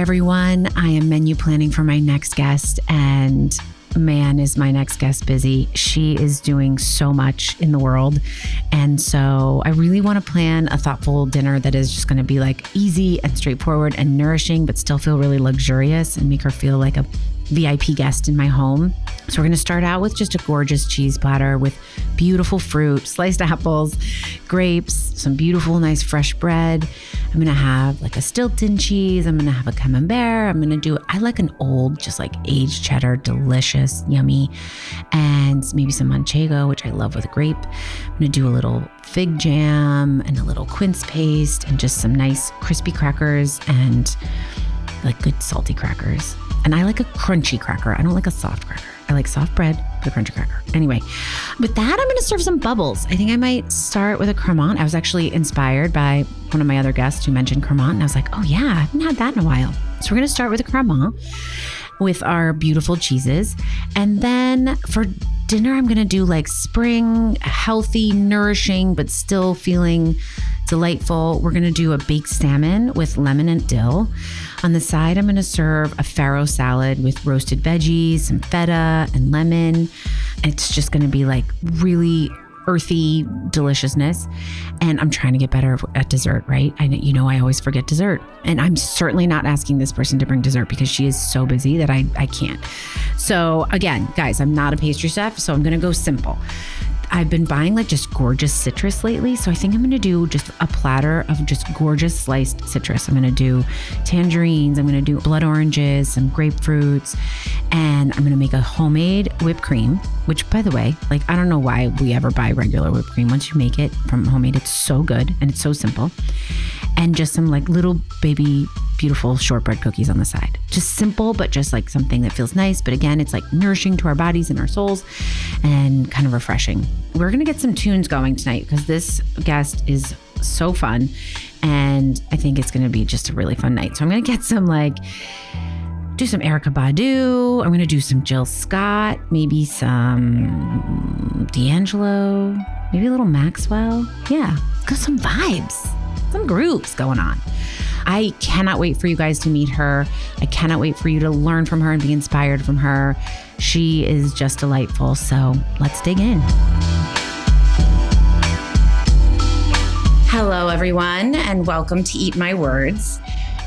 everyone. I am menu planning for my next guest, and man, is my next guest busy. She is doing so much in the world. And so I really want to plan a thoughtful dinner that is just going to be like easy and straightforward and nourishing, but still feel really luxurious and make her feel like a VIP guest in my home. So we're going to start out with just a gorgeous cheese platter with beautiful fruit, sliced apples, grapes, some beautiful, nice fresh bread. I'm going to have like a Stilton cheese. I'm going to have a camembert. I'm going to I like an old, just like aged cheddar, delicious, yummy. And maybe some manchego, which I love with a grape. I'm going to do a little fig jam and a little quince paste and just some nice crispy crackers and like good salty crackers. And I like a crunchy cracker. I don't like a soft cracker. I like soft bread, but a crunchy cracker. Anyway, with that, I'm going to serve some bubbles. I think I might start with a cremant. I was actually inspired by one of my other guests who mentioned cremant. And I was like, oh yeah, I haven't had that in a while. So we're going to start with a cremant with our beautiful cheeses. And then for dinner, I'm going to do like spring, healthy, nourishing, but still feeling delightful. We're going to do a baked salmon with lemon and dill. On the side, I'm going to serve a farro salad with roasted veggies, some feta and lemon. It's just going to be like really earthy deliciousness. And I'm trying to get better at dessert, right? I always forget dessert. And I'm certainly not asking this person to bring dessert because she is so busy that I can't. So again, guys, I'm not a pastry chef, so I'm going to go simple. I've been buying like just gorgeous citrus lately. So I think I'm going to do just a platter of just gorgeous sliced citrus. I'm going to do tangerines. I'm going to do blood oranges, some grapefruits, and I'm going to make a homemade whipped cream, which by the way, like, I don't know why we ever buy regular whipped cream. Once you make it from homemade, it's so good and it's so simple. And just some like little baby beautiful shortbread cookies on the side. Just simple, but just like something that feels nice. But again, it's like nourishing to our bodies and our souls and kind of refreshing. We're going to get some tunes going tonight because this guest is so fun. And I think it's going to be just a really fun night. So I'm going to get some do some Erykah Badu. I'm going to do some Jill Scott, maybe some D'Angelo, maybe a little Maxwell. Yeah, got some vibes, some grooves going on. I cannot wait for you guys to meet her. I cannot wait for you to learn from her and be inspired from her. She is just delightful. So let's dig in. Hello, everyone, and welcome to Eat My Words.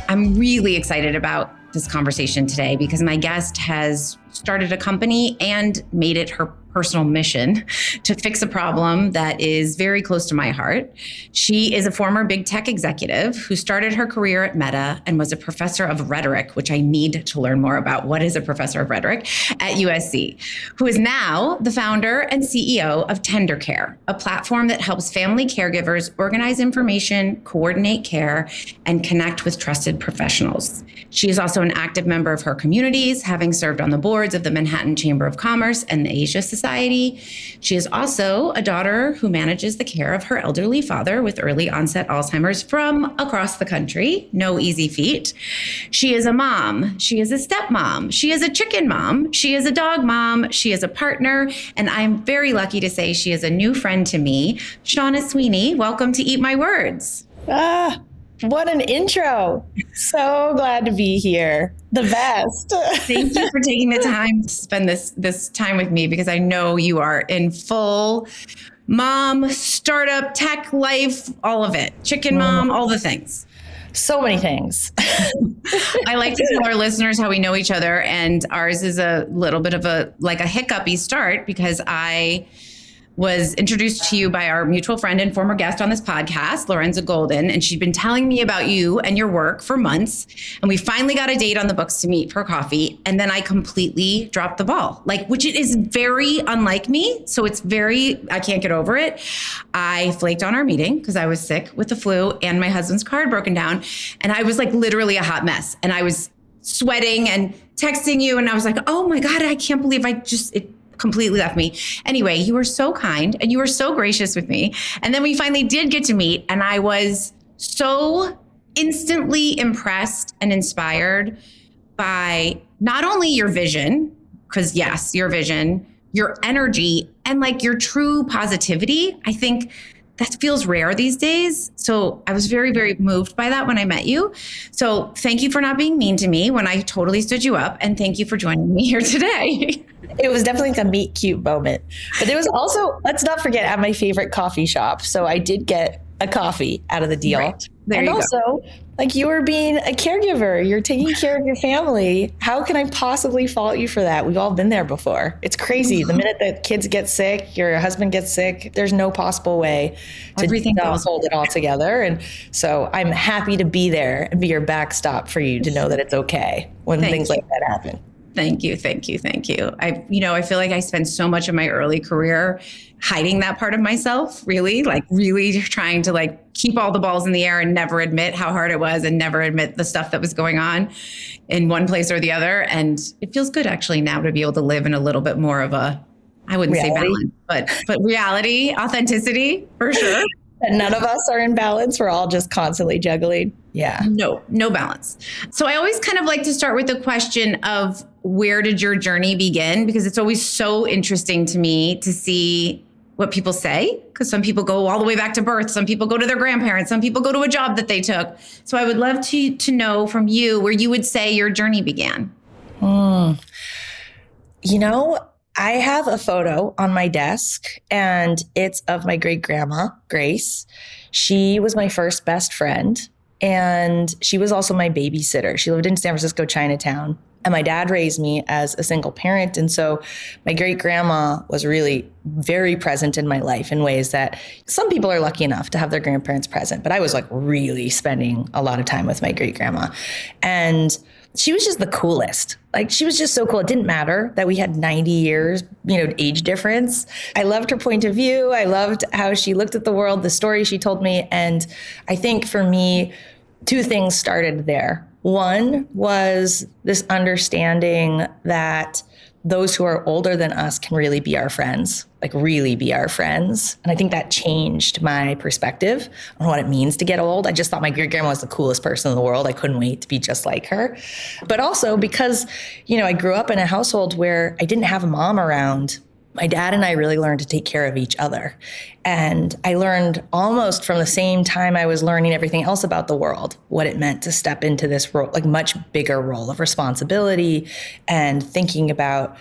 I'm really excited about this conversation today because my guest has started a company and made it her personal mission to fix a problem that is very close to my heart. She is a former big tech executive who started her career at Meta and was a professor of rhetoric, which I need to learn more about. What is a professor of rhetoric at USC, who is now the founder and CEO of tendercare, a platform that helps family caregivers organize information, coordinate care, and connect with trusted professionals. She is also an active member of her communities, having served on the boards of the Manhattan Chamber of Commerce and the Asia Society. She is also a daughter who manages the care of her elderly father with early-onset Alzheimer's from across the country. No easy feat. She is a mom. She is a stepmom. She is a chicken mom. She is a dog mom. She is a partner. And I'm very lucky to say she is a new friend to me. Shauna Sweeney, welcome to Eat My Words. What an intro. So glad to be here. The best. Thank you for taking the time to spend this time with me because I know you are in full mom, startup, tech life, all of it. Chicken mom, all the things. So many things. I like to tell our listeners how we know each other, and ours is a little bit of a hiccupy start because I was introduced to you by our mutual friend and former guest on this podcast, Lorenza Golden, and she'd been telling me about you and your work for months. And we finally got a date on the books to meet for coffee. And then I completely dropped the ball, which it is very unlike me. So I can't get over it. I flaked on our meeting because I was sick with the flu and my husband's car had broken down. And I was literally a hot mess. And I was sweating and texting you. And I was like, oh my God, I can't believe it completely left me. Anyway, you were so kind and you were so gracious with me. And then we finally did get to meet, and I was so instantly impressed and inspired by not only your vision, because yes, your vision, your energy, and your true positivity. I think that feels rare these days. So I was very, very moved by that when I met you. So thank you for not being mean to me when I totally stood you up. And thank you for joining me here today. It was definitely like a meet cute moment. But there was also, let's not forget, at my favorite coffee shop. So I did get a coffee out of the deal. Right. There and you also, go. like, you were being a caregiver. You're taking care of your family. How can I possibly fault you for that? We've all been there before. It's crazy. The minute that kids get sick, your husband gets sick, there's no possible way to Everything goes. hold it all together. And so I'm happy to be there and be your backstop for you to know that it's okay when things like that happen. Thank you. Thank you. Thank you. I feel like I spent so much of my early career hiding that part of myself, really trying to keep all the balls in the air and never admit how hard it was and never admit the stuff that was going on in one place or the other. And it feels good actually now to be able to live in a little bit more of a, I wouldn't say balance, but reality, authenticity for sure. And none of us are in balance. We're all just constantly juggling. Yeah. No balance. So I always kind of like to start with the question of where did your journey begin? Because it's always so interesting to me to see what people say, because some people go all the way back to birth. Some people go to their grandparents. Some people go to a job that they took. So I would love to know from you where you would say your journey began. I have a photo on my desk, and it's of my great grandma, Grace. She was my first best friend, and she was also my babysitter. She lived in San Francisco, Chinatown. And my dad raised me as a single parent. And so my great grandma was really very present in my life in ways that some people are lucky enough to have their grandparents present. But I was really spending a lot of time with my great grandma. And she was just the coolest. She was just so cool. It didn't matter that we had 90 years, age difference. I loved her point of view. I loved how she looked at the world, the story she told me. And I think for me, two things started there. One was this understanding that those who are older than us can really be our friends, really be our friends. And I think that changed my perspective on what it means to get old. I just thought my great grandma was the coolest person in the world. I couldn't wait to be just like her. But also because, I grew up in a household where I didn't have a mom around. My dad and I really learned to take care of each other. And I learned almost from the same time I was learning everything else about the world, what it meant to step into this role, much bigger role of responsibility and thinking about,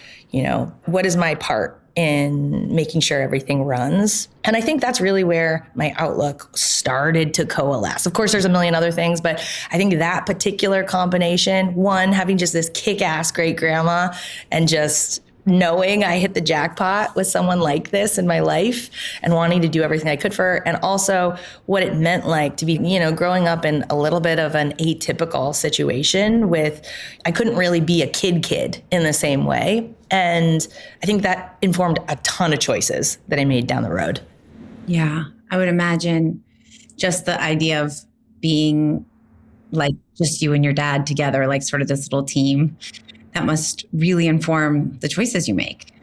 what is my part in making sure everything runs. And I think that's really where my outlook started to coalesce. Of course, there's a million other things, but I think that particular combination, one, having just this kick-ass great grandma and just knowing I hit the jackpot with someone like this in my life and wanting to do everything I could for her. And also what it meant to be, growing up in a little bit of an atypical situation I couldn't really be a kid in the same way. And I think that informed a ton of choices that I made down the road. Yeah, I would imagine just the idea of being just you and your dad together, sort of this little team. That must really inform the choices you make.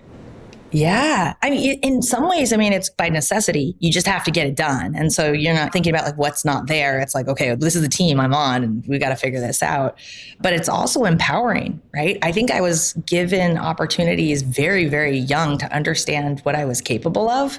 Yeah. In some ways, it's by necessity. You just have to get it done. And so you're not thinking about what's not there. It's okay, this is the team I'm on and we got to figure this out. But it's also empowering, right? I think I was given opportunities very, very young to understand what I was capable of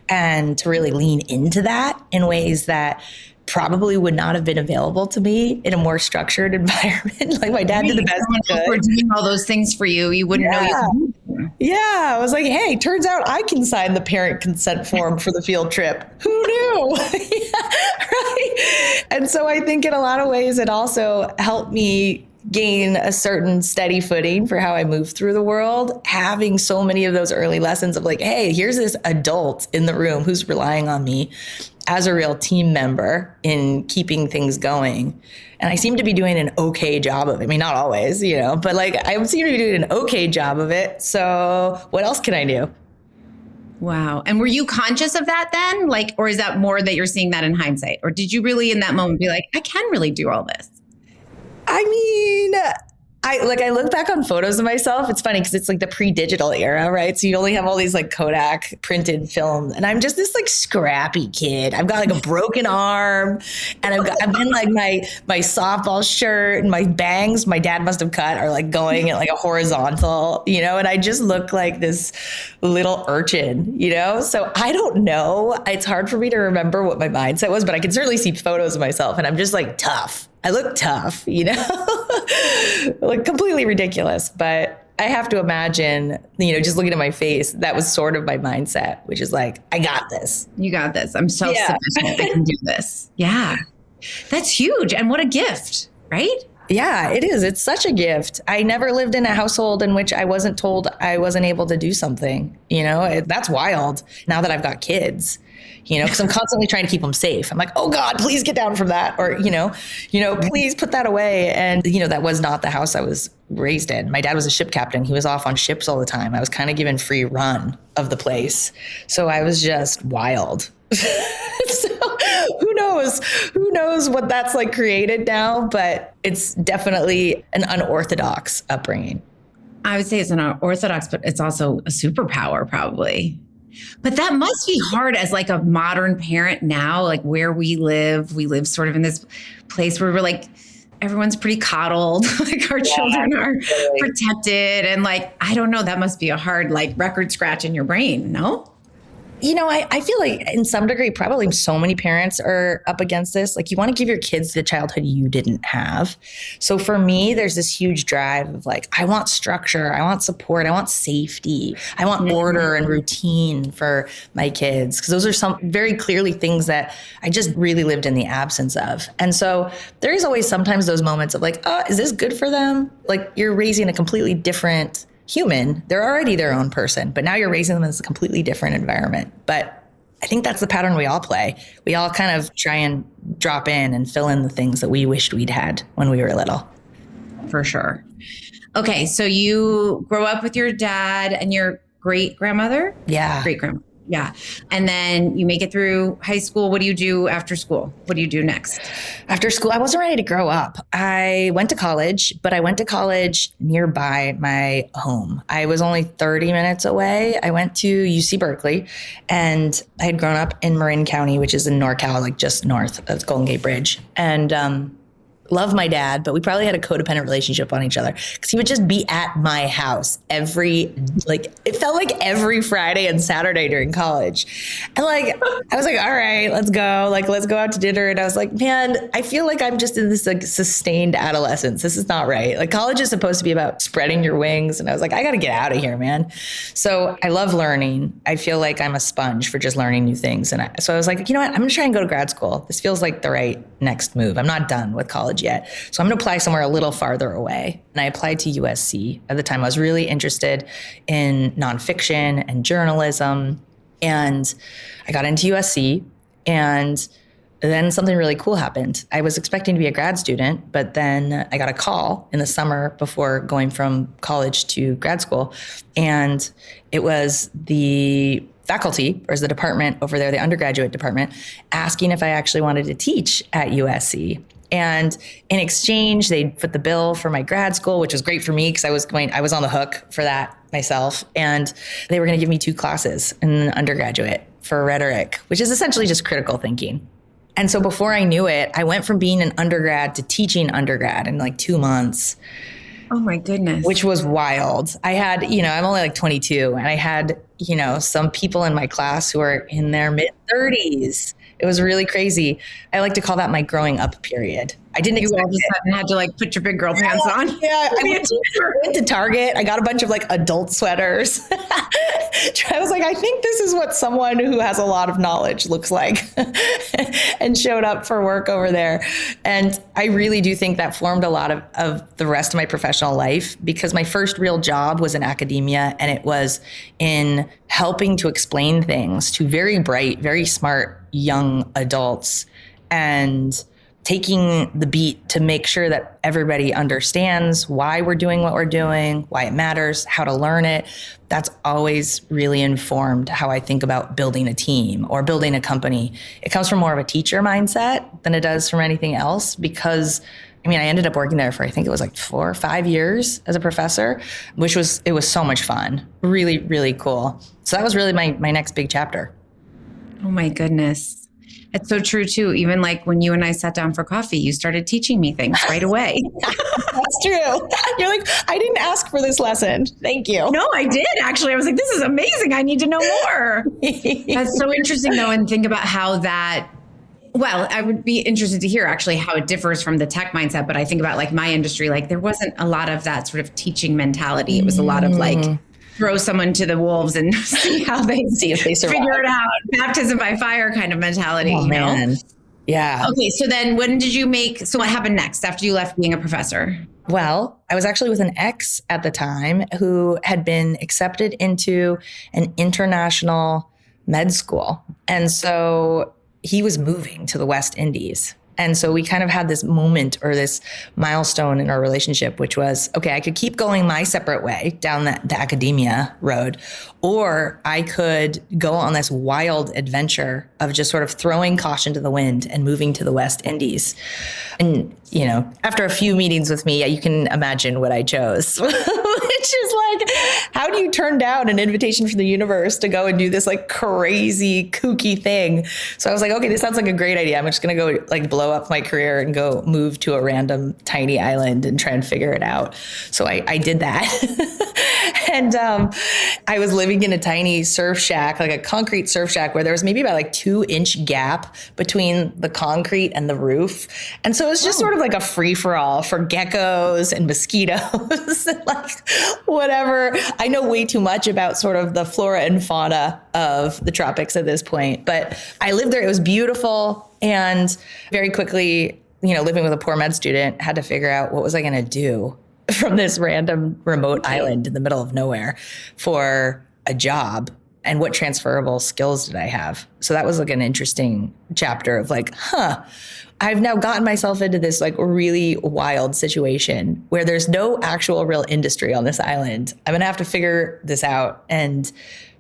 and to really lean into that in ways that probably would not have been available to me in a more structured environment. My dad did the best he could. We're doing all those things for you. You wouldn't know you could. Yeah. I was hey, turns out I can sign the parent consent form for the field trip. Who knew? Right. And so I think in a lot of ways, it also helped me gain a certain steady footing for how I move through the world, having so many of those early lessons of hey, here's this adult in the room who's relying on me as a real team member in keeping things going. And I seem to be doing an okay job of it. Not always, but I seem to be doing an okay job of it. So what else can I do? Wow. And were you conscious of that then? Or is that more that you're seeing that in hindsight? Or did you really in that moment be I can really do all this? I look back on photos of myself. It's funny because it's like the pre-digital era, right? So you only have all these like Kodak printed films, and I'm just this like scrappy kid. I've got like a broken arm, and I've been like my softball shirt and my bangs. My dad must have cut are like going at like a horizontal, and I just look like this little urchin, So I don't know. It's hard for me to remember what my mindset was, but I can certainly see photos of myself, and I'm just like tough. I look tough, like completely ridiculous. But I have to imagine, just looking at my face, that was sort of my mindset, which is like, I got this. You got this. I'm self-sufficient. I can do this. Yeah. That's huge. And what a gift, right? Yeah, it is. It's such a gift. I never lived in a household in which I wasn't told I wasn't able to do something. That's wild now that I've got kids. Because I'm constantly trying to keep them safe. I'm like, oh God, please get down from that. Or, please put that away. And, that was not the house I was raised in. My dad was a ship captain. He was off on ships all the time. I was kind of given free run of the place. So I was just wild. So who knows what that's like created now, but it's definitely an unorthodox upbringing. I would say it's unorthodox, but it's also a superpower probably. But that must be hard as like a modern parent now, like where we live sort of in this place where we're like, everyone's pretty coddled, like our children are protected. And like, I don't know, that must be a hard like record scratch in your brain, no? I feel like in some degree, probably so many parents are up against this. Like you want to give your kids the childhood you didn't have. So for me, there's this huge drive of like, I want structure, I want support, I want safety, I want order and routine for my kids. Because those are some very clearly things that I just really lived in the absence of. And so there is always sometimes those moments of like, is this good for them? Like you're raising a completely different human. They're already their own person, but now you're raising them in a completely different environment. But I think that's the pattern we all play. We all kind of try and drop in and fill in the things that we wished we'd had when we were little. For sure. Okay. So you grow up with your dad and your great grandmother? Yeah. Great grandma. Yeah. And then you make it through high school. What do you do after school? What do you do next? After school, I wasn't ready to grow up. I went to college, but I went to college nearby my home. I was only 30 minutes away. I went to UC Berkeley, and I had grown up in Marin County, which is in NorCal, like just north of Golden Gate Bridge. And love my dad, but we probably had a codependent relationship on each other because he would just be at my house it felt like every Friday and Saturday during college. And like, I was like, all right, let's go. Like, let's go out to dinner. And I was like, man, I feel like I'm just in this like sustained adolescence. This is not right. Like college is supposed to be about spreading your wings. And I was like, I got to get out of here, man. So I love learning. I feel like I'm a sponge for just learning new things. And so I was like, you know what? I'm going to try and go to grad school. This feels like the right next move. I'm not done with college yet. So I'm going to apply somewhere a little farther away. And I applied to USC. At the time, I was really interested in nonfiction and journalism. And I got into USC, and then something really cool happened. I was expecting to be a grad student, but then I got a call in the summer before going from college to grad school. And it was the faculty, or the department over there, the undergraduate department, asking if I actually wanted to teach at USC. And in exchange, they put the bill for my grad school, which was great for me because I was on the hook for that myself. And they were going to give me 2 classes in undergraduate for rhetoric, which is essentially just critical thinking. And so before I knew it, I went from being an undergrad to teaching undergrad in like 2 months. Oh my goodness. Which was wild. I had, I'm only like 22, and I had, some people in my class who are in their mid 30s. It was really crazy. I like to call that my growing up period. I didn't expect all of a sudden had to like put your big girl pants on. Yeah, I went to Target. I got a bunch of like adult sweaters. I was like, I think this is what someone who has a lot of knowledge looks like, and showed up for work over there. And I really do think that formed a lot of the rest of my professional life, because my first real job was in academia, and it was in helping to explain things to very bright, very smart young adults, and taking the beat to make sure that everybody understands why we're doing what we're doing, why it matters, how to learn it. That's always really informed how I think about building a team or building a company. It comes from more of a teacher mindset than it does from anything else, because I mean, I ended up working there for, I think it was like 4 or 5 years as a professor, it was so much fun. Really, really cool. So that was really my next big chapter. Oh my goodness. It's so true too. Even like when you and I sat down for coffee, you started teaching me things right away. That's true. You're like, I didn't ask for this lesson. Thank you. No, I did actually. I was like, this is amazing. I need to know more. That's so interesting though. And think about how that, well, I would be interested to hear actually how it differs from the tech mindset. But I think about like my industry, like there wasn't a lot of that sort of teaching mentality. It was a lot of like, throw someone to the wolves and see how they see if they survive. Figure it out. Baptism by fire kind of mentality. Oh, man. Yeah. Okay. So then so what happened next after you left being a professor? Well, I was actually with an ex at the time who had been accepted into an international med school. And so he was moving to the West Indies. And so we kind of had this moment or this milestone in our relationship, which was, okay, I could keep going my separate way down the academia road, or I could go on this wild adventure of just sort of throwing caution to the wind and moving to the West Indies. And, you know, after a few meetings with me, you can imagine what I chose, which is like, how do you turn down an invitation from the universe to go and do this like crazy, kooky thing? So I was like, okay, this sounds like a great idea. I'm just going to go like blow up my career and go move to a random tiny island and try and figure it out. So I did that. And I was living in a tiny surf shack, like a concrete surf shack where there was maybe about like 2-inch gap between the concrete and the roof. And so it was just sort of like a free for all for geckos and mosquitoes and like whatever. I know way too much about sort of the flora and fauna of the tropics at this point, but I lived there. It was beautiful. And very quickly, you know, living with a poor med student, had to figure out what was I going to do from this random remote island in the middle of nowhere for a job, and what transferable skills did I have? So that was like an interesting chapter of like, I've now gotten myself into this like really wild situation where there's no actual real industry on this island. I'm going to have to figure this out and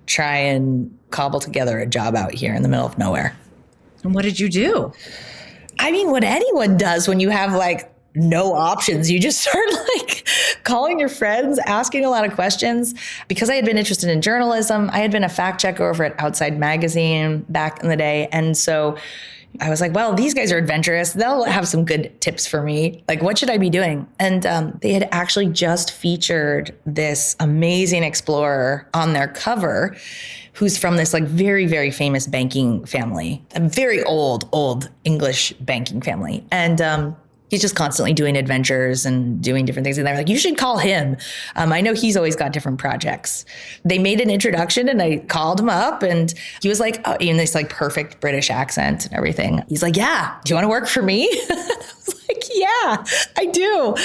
try and cobble together a job out here in the middle of nowhere. And what did you do? I mean, what anyone does when you have like no options, you just start like calling your friends, asking a lot of questions. Because I had been interested in journalism, I had been a fact checker over at Outside Magazine back in the day. And so I was like, well, these guys are adventurous. They'll have some good tips for me. Like, what should I be doing? And they had actually just featured this amazing explorer on their cover who's from this like very, very famous banking family, a very old English banking family. And he's just constantly doing adventures and doing different things. And they're like, you should call him. I know he's always got different projects. They made an introduction and I called him up and he was like, in this like perfect British accent and everything. He's like, yeah, do you want to work for me? I was like, yeah, I do.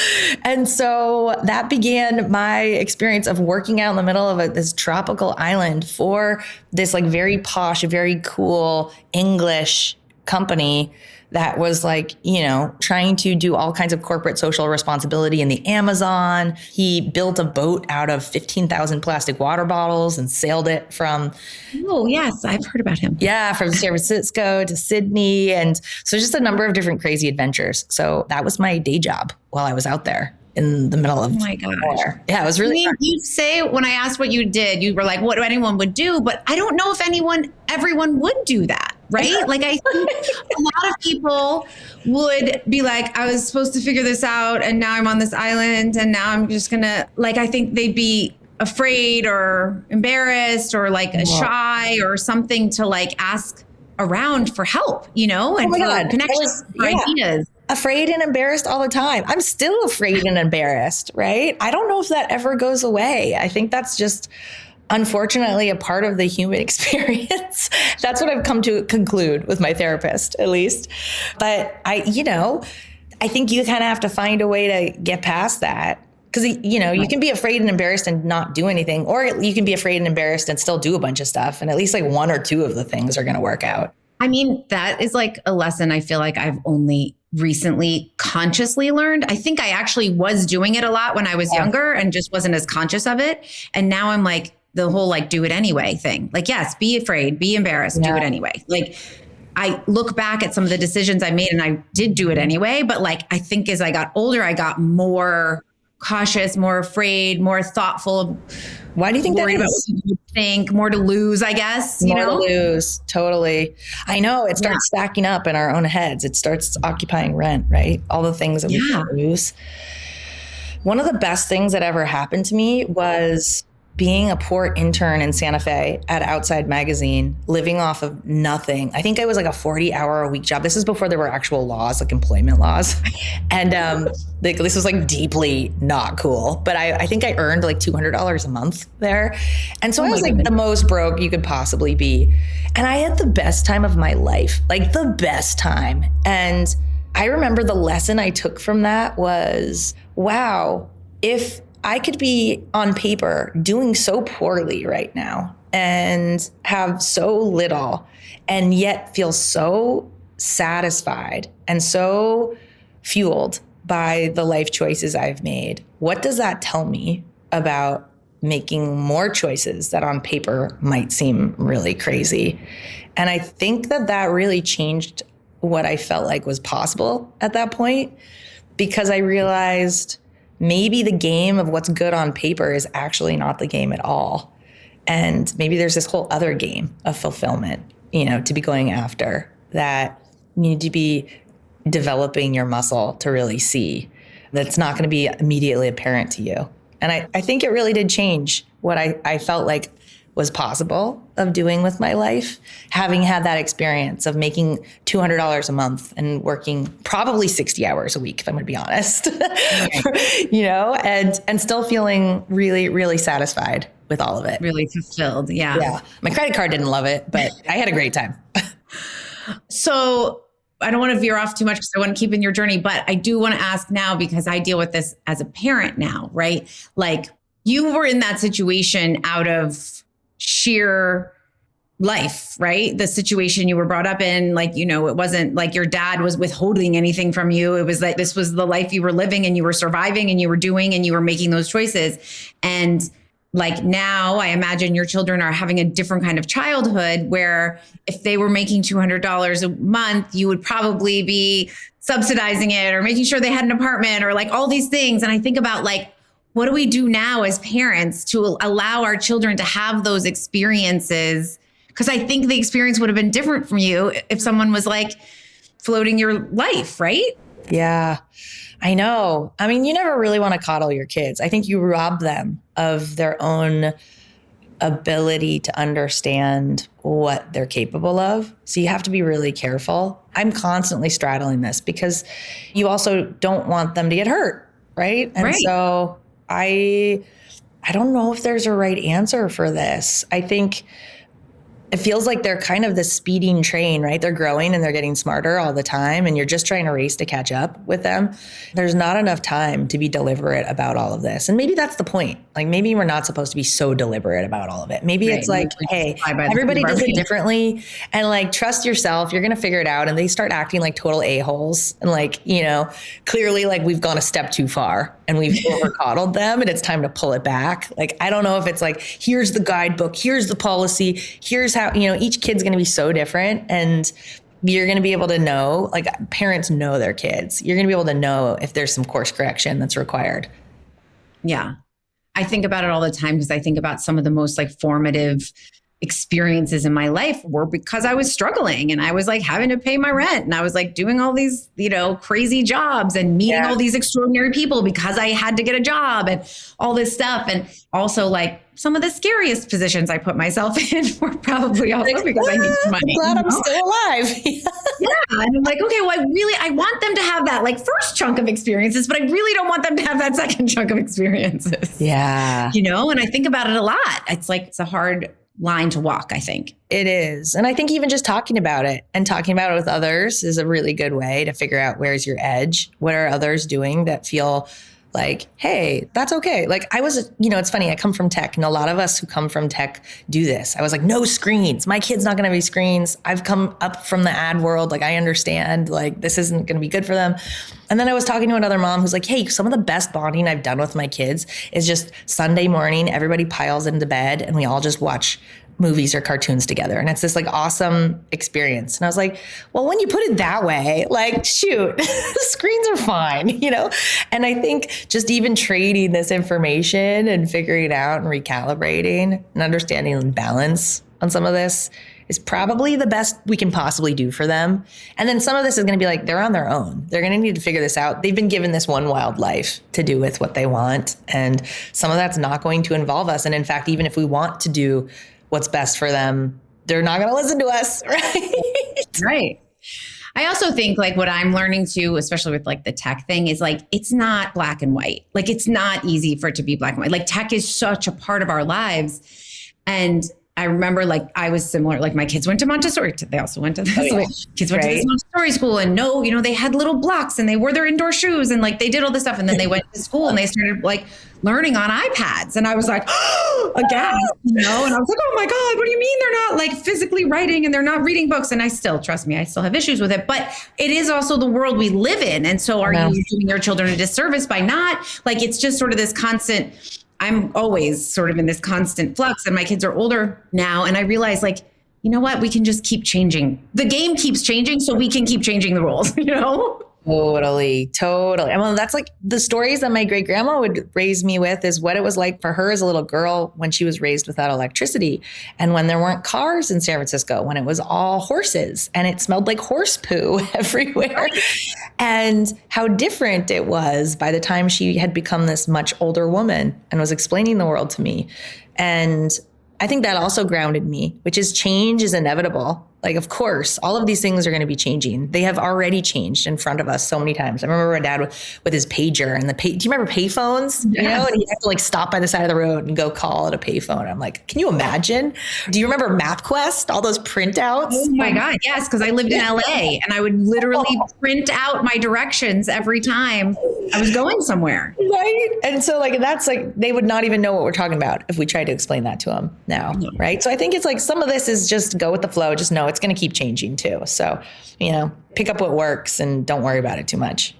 And so that began my experience of working out in the middle of this tropical island for this like very posh, very cool English company that was like, you know, trying to do all kinds of corporate social responsibility in the Amazon. He built a boat out of 15,000 plastic water bottles and sailed it from... Oh, yes. I've heard about him. Yeah, from San Francisco to Sydney. And so just a number of different crazy adventures. So that was my day job while I was out there in the middle of... Oh my gosh. Yeah, it was really fun. You say, when I asked what you did, you were like, what anyone would do, but I don't know if everyone would do that. Right? Like I think a lot of people would be like, I was supposed to figure this out and now I'm on this island and now I'm just gonna, like, I think they'd be afraid or embarrassed or like shy or something to like ask around for help, you know, and for connections, for ideas. Afraid and embarrassed all the time. I'm still afraid and embarrassed, right? I don't know if that ever goes away. I think that's just unfortunately a part of the human experience. That's what I've come to conclude with my therapist, at least. But I think you kind of have to find a way to get past that. Because, you know, you can be afraid and embarrassed and not do anything, or you can be afraid and embarrassed and still do a bunch of stuff. And at least like one or two of the things are going to work out. I mean, that is like a lesson I feel like I've only recently consciously learned. I think I actually was doing it a lot when I was younger and just wasn't as conscious of it. And now I'm like, the whole like do it anyway thing. Like, yes, be afraid, be embarrassed, do it anyway. Like I look back at some of the decisions I made and I did do it anyway. But like, I think as I got older, I got more cautious, more afraid, more thoughtful. Why do you think that worried about is? what people think, more to lose, I guess, More to lose. Totally. I know it starts stacking up in our own heads. It starts occupying rent, right? All the things that we can lose. One of the best things that ever happened to me was being a poor intern in Santa Fe at Outside Magazine, living off of nothing. I think I was like a 40-hour-a-week job. This is before there were actual laws, like employment laws. And this was like deeply not cool. But I think I earned like $200 a month there. And so I was like the most broke you could possibly be. And I had the best time of my life, like the best time. And I remember the lesson I took from that was, wow, if I could be on paper doing so poorly right now and have so little and yet feel so satisfied and so fueled by the life choices I've made. What does that tell me about making more choices that on paper might seem really crazy? And I think that really changed what I felt like was possible at that point, because I realized maybe the game of what's good on paper is actually not the game at all. And maybe there's this whole other game of fulfillment, to be going after, that you need to be developing your muscle to really see. That's not going to be immediately apparent to you. And I think it really did change what I felt like was possible of doing with my life, having had that experience of making $200 a month and working probably 60 hours a week, if I'm going to be honest, and still feeling really, really satisfied with all of it. Really fulfilled. Yeah. Yeah. My credit card didn't love it, but I had a great time. So I don't want to veer off too much because I want to keep in your journey, but I do want to ask now, because I deal with this as a parent now, right? Like, you were in that situation out of sheer life, right? The situation you were brought up in, like, it wasn't like your dad was withholding anything from you. It was like, this was the life you were living and you were surviving and you were doing and you were making those choices. And like, now I imagine your children are having a different kind of childhood where if they were making $200 a month, you would probably be subsidizing it or making sure they had an apartment or like all these things. And I think about like, what do we do now as parents to allow our children to have those experiences? Because I think the experience would have been different from you if someone was like floating your life, right? Yeah, I know. I mean, you never really want to coddle your kids. I think you rob them of their own ability to understand what they're capable of. So you have to be really careful. I'm constantly straddling this because you also don't want them to get hurt, right? And so I don't know if there's a right answer for this. I think it feels like they're kind of this speeding train, right? They're growing and they're getting smarter all the time, and you're just trying to race to catch up with them. There's not enough time to be deliberate about all of this. And maybe that's the point. Like, maybe we're not supposed to be so deliberate about all of it. Maybe it's like, hey, everybody does it differently, and like, trust yourself, you're going to figure it out. And they start acting like total a-holes. And like, clearly like we've gone a step too far and we've over-coddled them, and it's time to pull it back. Like, I don't know if it's like, here's the guidebook, here's the policy, here's how, each kid's going to be so different, and you're going to be able to know, like, parents know their kids. You're going to be able to know if there's some course correction that's required. Yeah. I think about it all the time because I think about some of the most like formative experiences in my life were because I was struggling and I was like having to pay my rent and I was like doing all these, crazy jobs and meeting all these extraordinary people because I had to get a job and all this stuff. And also like some of the scariest positions I put myself in were probably also because I need money. Glad I'm still alive. Yeah. And I'm like, okay, well, I want them to have that like first chunk of experiences, but I really don't want them to have that second chunk of experiences. Yeah. And I think about it a lot. It's like, it's a hard line to walk, I think. It is. And I think even just talking about it and talking about it with others is a really good way to figure out where's your edge. What are others doing that feel like, hey, that's okay. Like I was, it's funny. I come from tech, and a lot of us who come from tech do this. I was like, no screens. My kid's not going to be screens. I've come up from the ad world. Like I understand, like this isn't going to be good for them. And then I was talking to another mom who's like, hey, some of the best bonding I've done with my kids is just Sunday morning, everybody piles into bed and we all just watch movies or cartoons together. And it's this like awesome experience. And I was like, well, when you put it that way, like, shoot, screens are fine, you know? And I think just even trading this information and figuring it out and recalibrating and understanding balance on some of this is probably the best we can possibly do for them. And then some of this is going to be like, they're on their own. They're going to need to figure this out. They've been given this one wild life to do with what they want. And some of that's not going to involve us. And in fact, even if we want to do what's best for them, they're not going to listen to us, right? Right. I also think like what I'm learning too, especially with like the tech thing, is like, it's not black and white. Like, it's not easy for it to be black and white. Like, tech is such a part of our lives. And I remember like I was similar, like my kids went to Montessori. They also went to this. Kids went to this Montessori school, and they had little blocks and they wore their indoor shoes and like they did all this stuff. And then they went to school and they started like learning on iPads. And I was like, aghast, And I was like, oh my God, what do you mean they're not like physically writing and they're not reading books? And I still, trust me, I still have issues with it, but it is also the world we live in. And so are you doing your children a disservice by not? Like, it's just sort of this constant, I'm always sort of in this constant flux, and my kids are older now. And I realize like, you know what? We can just keep changing. The game keeps changing, so we can keep changing the rules, Totally. And well, that's like the stories that my great grandma would raise me with is what it was like for her as a little girl when she was raised without electricity. And when there weren't cars in San Francisco, when it was all horses and it smelled like horse poo everywhere. And how different it was by the time she had become this much older woman and was explaining the world to me. And I think that also grounded me, which is change is inevitable. Like, of course, all of these things are going to be changing. They have already changed in front of us so many times. I remember my dad with his pager and do you remember payphones? Yes. And he had to like stop by the side of the road and go call at a payphone. I'm like, can you imagine? Do you remember MapQuest? All those printouts? Oh my God. Yes. Cause I lived in LA and I would literally print out my directions every time I was going somewhere. Right. And so like, that's like, they would not even know what we're talking about if we tried to explain that to them now. Right. So I think it's like, some of this is just go with the flow. Just know it's going to keep changing too. So, pick up what works and don't worry about it too much.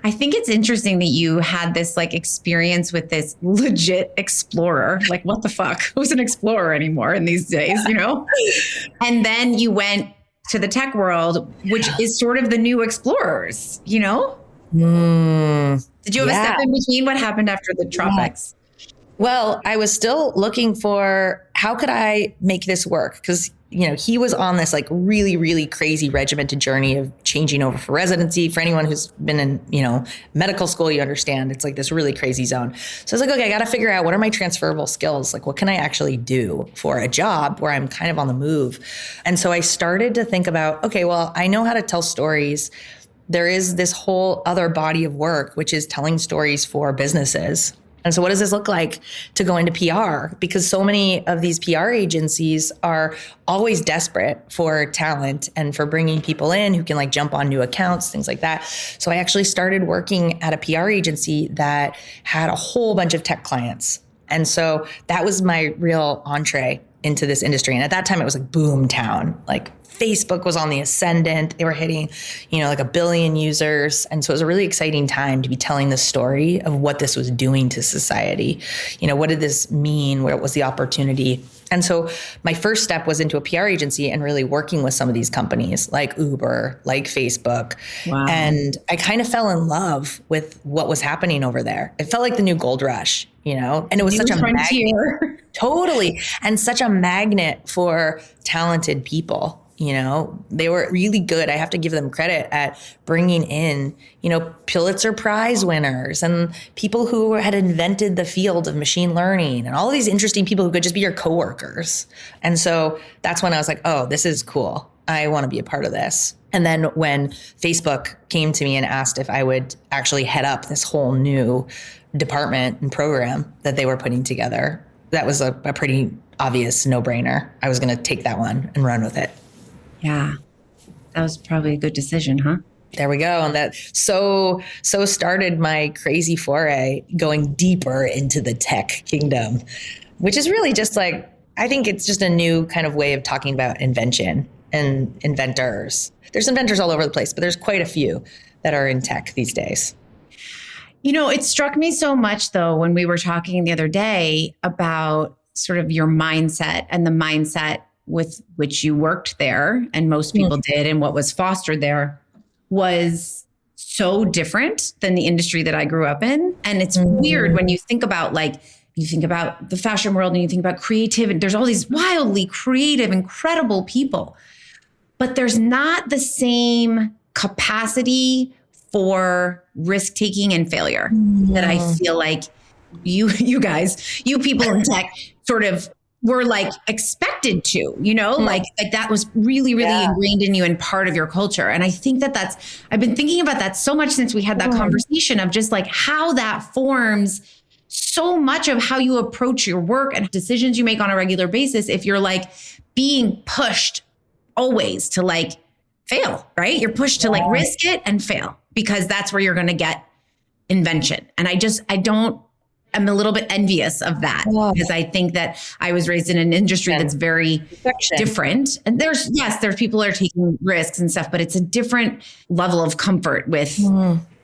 I think it's interesting that you had this like experience with this legit explorer. Like, what the fuck? Who's an explorer anymore in these days, And then you went to the tech world, which is sort of the new explorers, Did you have a step in between? What happened after the tropics? Well, I was still looking for how could I make this work? Because, he was on this like really, really crazy regimented journey of changing over for residency. For anyone who's been in, medical school, you understand it's like this really crazy zone. So I was like, okay, I got to figure out what are my transferable skills? Like, what can I actually do for a job where I'm kind of on the move? And so I started to think about, okay, well, I know how to tell stories. There is this whole other body of work, which is telling stories for businesses. And so what does this look like to go into PR? Because so many of these PR agencies are always desperate for talent and for bringing people in who can like jump on new accounts, things like that. So I actually started working at a PR agency that had a whole bunch of tech clients. And so that was my real entree into this industry. And at that time it was like boom town, like Facebook was on the ascendant. They were hitting, like 1 billion users. And so it was a really exciting time to be telling the story of what this was doing to society. What did this mean? Where was the opportunity? And so my first step was into a PR agency and really working with some of these companies like Uber, like Facebook. Wow. And I kind of fell in love with what was happening over there. It felt like the new gold rush, and it was such a magnet. Totally. And such a magnet for talented people. They were really good. I have to give them credit at bringing in, Pulitzer Prize winners and people who had invented the field of machine learning and all of these interesting people who could just be your coworkers. And so that's when I was like, oh, this is cool. I want to be a part of this. And then when Facebook came to me and asked if I would actually head up this whole new department and program that they were putting together, that was a pretty obvious no-brainer. I was going to take that one and run with it. Yeah, that was probably a good decision, huh? There we go. And that so started my crazy foray going deeper into the tech kingdom, which is really just like, I think it's just a new kind of way of talking about invention and inventors. There's inventors all over the place, but there's quite a few that are in tech these days. It struck me so much, though, when we were talking the other day about sort of your mindset and the mindset with which you worked there, and most people did, and what was fostered there was so different than the industry that I grew up in. And it's weird when you think about the fashion world and you think about creativity. There's all these wildly creative, incredible people, but there's not the same capacity for risk taking and failure that I feel like you people in tech sort of were like expected to, like that was really, really ingrained in you and part of your culture. And I think I've been thinking about that so much since we had that conversation of just like how that forms so much of how you approach your work and decisions you make on a regular basis. If you're like being pushed always to like fail, right? You're pushed to like risk it and fail because that's where you're going to get invention. And I'm a little bit envious of that because I think that I was raised in an industry that's very different. And there's people are taking risks and stuff, but it's a different level of comfort with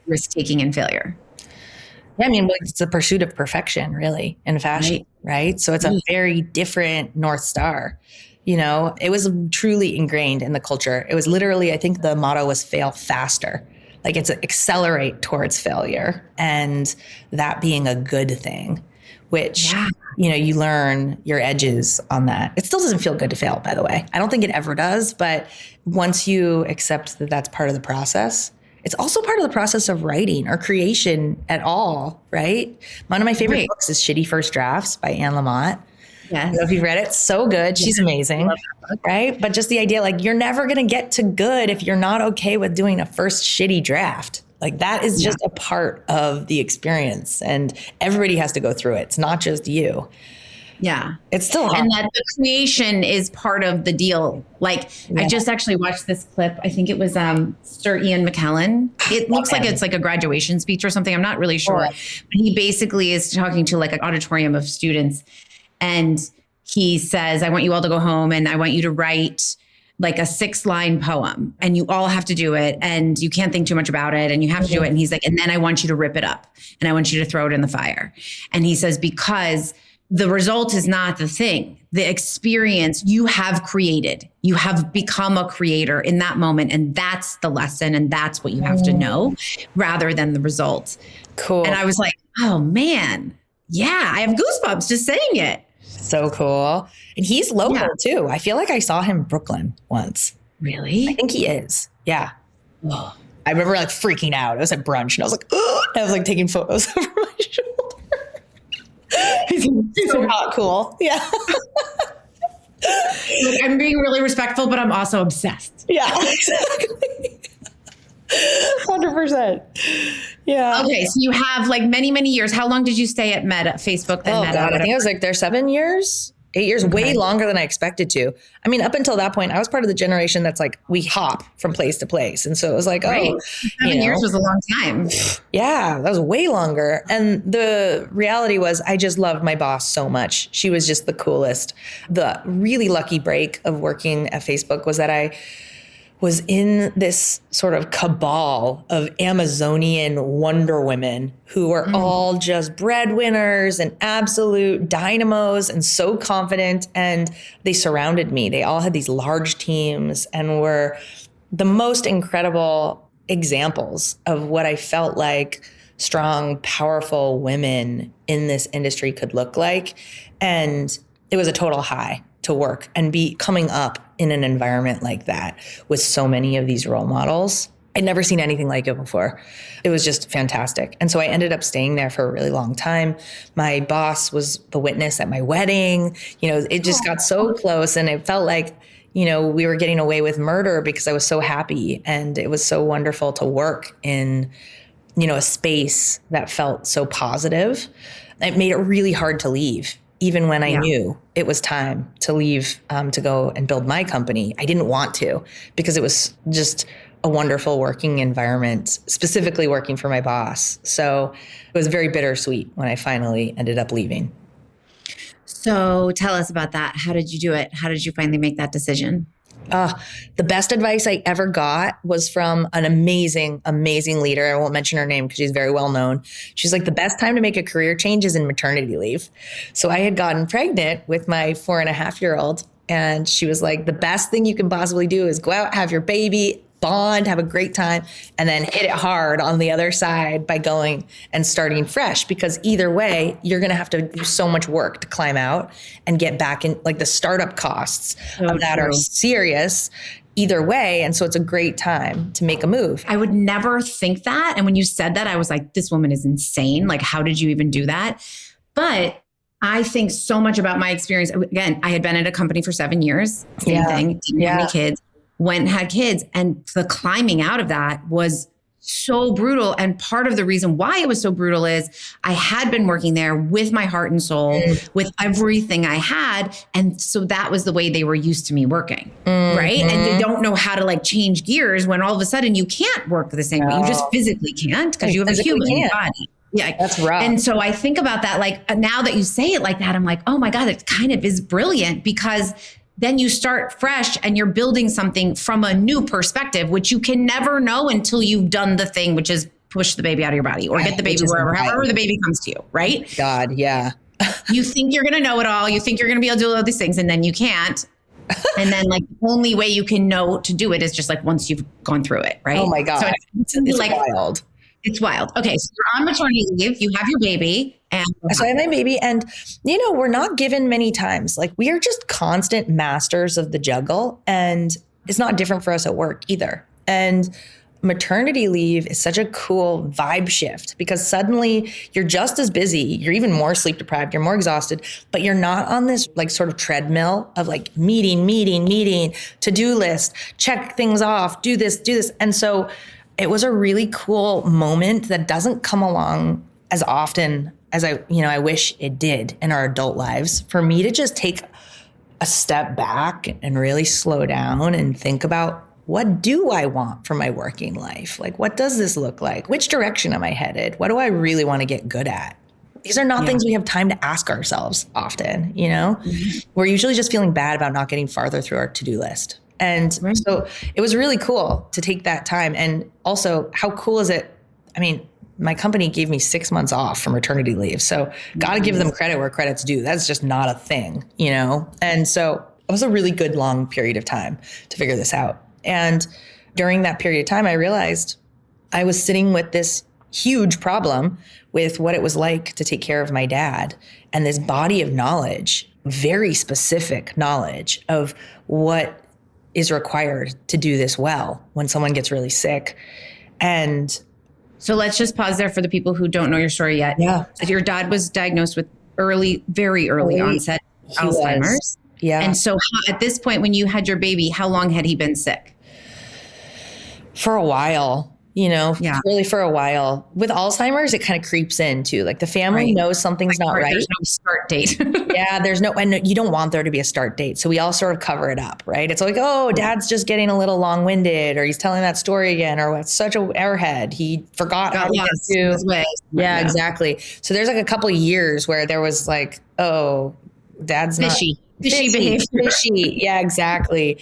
risk taking and failure. Yeah, I mean, it's the pursuit of perfection, really, in fashion, right? So it's a very different North Star. It was truly ingrained in the culture. It was literally, I think the motto was fail faster. Like it's accelerate towards failure and that being a good thing, which, you learn your edges on that. It still doesn't feel good to fail, by the way. I don't think it ever does. But once you accept that that's part of the process, it's also part of the process of writing or creation at all, right? One of my favorite books is Shitty First Drafts by Anne Lamott. Yes. I don't know if you've read it. So good. She's amazing. Right. But just the idea, like you're never going to get to good if you're not okay with doing a first shitty draft. Like that is just a part of the experience and everybody has to go through it. It's not just you. Yeah. It's still hard. And that the creation is part of the deal. Like I just actually watched this clip. I think it was Sir Ian McKellen. It looks like it's like a graduation speech or something. I'm not really sure. But he basically is talking to like an auditorium of students. And he says, I want you all to go home and I want you to write like a 6-line poem and you all have to do it and you can't think too much about it and you have to do it. And he's like, and then I want you to rip it up and I want you to throw it in the fire. And he says, because the result is not the thing, the experience you have created, you have become a creator in that moment. And that's the lesson. And that's what you have to know rather than the result. Cool. And I was like, oh man, yeah, I have goosebumps just saying it. So cool. And he's local too. I feel like I saw him in Brooklyn once. Really? I think he is. Yeah. Oh. I remember like freaking out. I was at brunch and I was like, oh, I was like taking photos over my shoulder. he's so not cool. Yeah. Like, I'm being really respectful, but I'm also obsessed. Yeah, exactly. 100%. Yeah. Okay. So you have like many, many years. How long did you stay at Facebook? Then Meta? God, I think I was like there 7 years, 8 years, way longer than I expected to. I mean, up until that point, I was part of the generation that's like, we hop from place to place. And so it was like, 7 years was a long time. Yeah, that was way longer. And the reality was I just loved my boss so much. She was just the coolest. The really lucky break of working at Facebook was that I was in this sort of cabal of Amazonian Wonder Women who were all just breadwinners and absolute dynamos and so confident. And they surrounded me. They all had these large teams and were the most incredible examples of what I felt like strong, powerful women in this industry could look like. And it was a total high to work and be coming up in an environment like that with so many of these role models. I'd never seen anything like it before. It was just fantastic. And so I ended up staying there for a really long time. My boss was the witness at my wedding. It just got so close and it felt like, we were getting away with murder because I was so happy. And it was so wonderful to work in, a space that felt so positive. It made it really hard to leave. Even when I knew it was time to leave to go and build my company, I didn't want to because it was just a wonderful working environment, specifically working for my boss. So it was very bittersweet when I finally ended up leaving. So tell us about that. How did you do it? How did you finally make that decision? The best advice I ever got was from an amazing, amazing leader. I won't mention her name because she's very well known. She's like, the best time to make a career change is in maternity leave. So I had gotten pregnant with my 4.5-year-old, and she was like, the best thing you can possibly do is go out, have your baby, bond, have a great time, and then hit it hard on the other side by going and starting fresh. Because either way, you're going to have to do so much work to climb out and get back in. Like the startup costs of that are serious either way. And so it's a great time to make a move. I would never think that. And when you said that, I was like, this woman is insane. Like, how did you even do that? But I think so much about my experience. Again, I had been at a company for 7 years, same thing, didn't have any kids. Went and had kids, and the climbing out of that was so brutal. And part of the reason why it was so brutal is I had been working there with my heart and soul, with everything I had. And so that was the way they were used to me working. Right. And they don't know how to like change gears when all of a sudden you can't work the same way. You just physically can't because you have a human body. Yeah. That's rough. And so I think about that, like now that you say it like that, I'm like, oh my God, it kind of is brilliant, because then you start fresh and you're building something from a new perspective, which you can never know until you've done the thing, which is push the baby out of your body or get the baby wherever, however the baby comes to you, right? God, yeah. You think you're going to know it all. You think you're going to be able to do all these things, and then you can't. And then like the only way you can know to do it is just like once you've gone through it, right? Oh my God. So it's like wild. It's wild. Okay. So you're on maternity leave, you have your baby. So I have my baby, and, you know, we're not given many times. Like, we are just constant masters of the juggle, and it's not different for us at work either. And maternity leave is such a cool vibe shift, because suddenly you're just as busy. You're even more sleep deprived. You're more exhausted, but you're not on this like sort of treadmill of like meeting, to-do list, check things off, do this. And so it was a really cool moment that doesn't come along as often as I wish it did in our adult lives, for me to just take a step back and really slow down and think about, what do I want for my working life? Like, what does this look like? Which direction am I headed? What do I really want to get good at? These are not things we have time to ask ourselves often, you know? We're usually just feeling bad about not getting farther through our to-do list. And so it was really cool to take that time. And also, how cool is it? I mean, my company gave me 6 months off from maternity leave. So got to give them credit where credit's due. That's just not a thing, you know? And so it was a really good long period of time to figure this out. And during that period of time, I realized I was sitting with this huge problem with what it was like to take care of my dad, and this body of knowledge, very specific knowledge of what is required to do this well when someone gets really sick. And so let's just pause there for the people who don't know your story yet. Yeah. So your dad was diagnosed with very early onset Alzheimer's. Yeah. And so at this point, when you had your baby, how long had he been sick? For a while. Really for a while. With Alzheimer's, it kind of creeps in too. Like the family knows something's not right. There's no start date. And you don't want there to be a start date. So we all sort of cover it up, right? It's like, oh, dad's just getting a little long-winded, or he's telling that story again, or what's such a airhead. He forgot how to get to his way. Yeah, exactly. So there's like a couple of years where there was like, oh, dad's fishy behavior. Fishy. Yeah, exactly.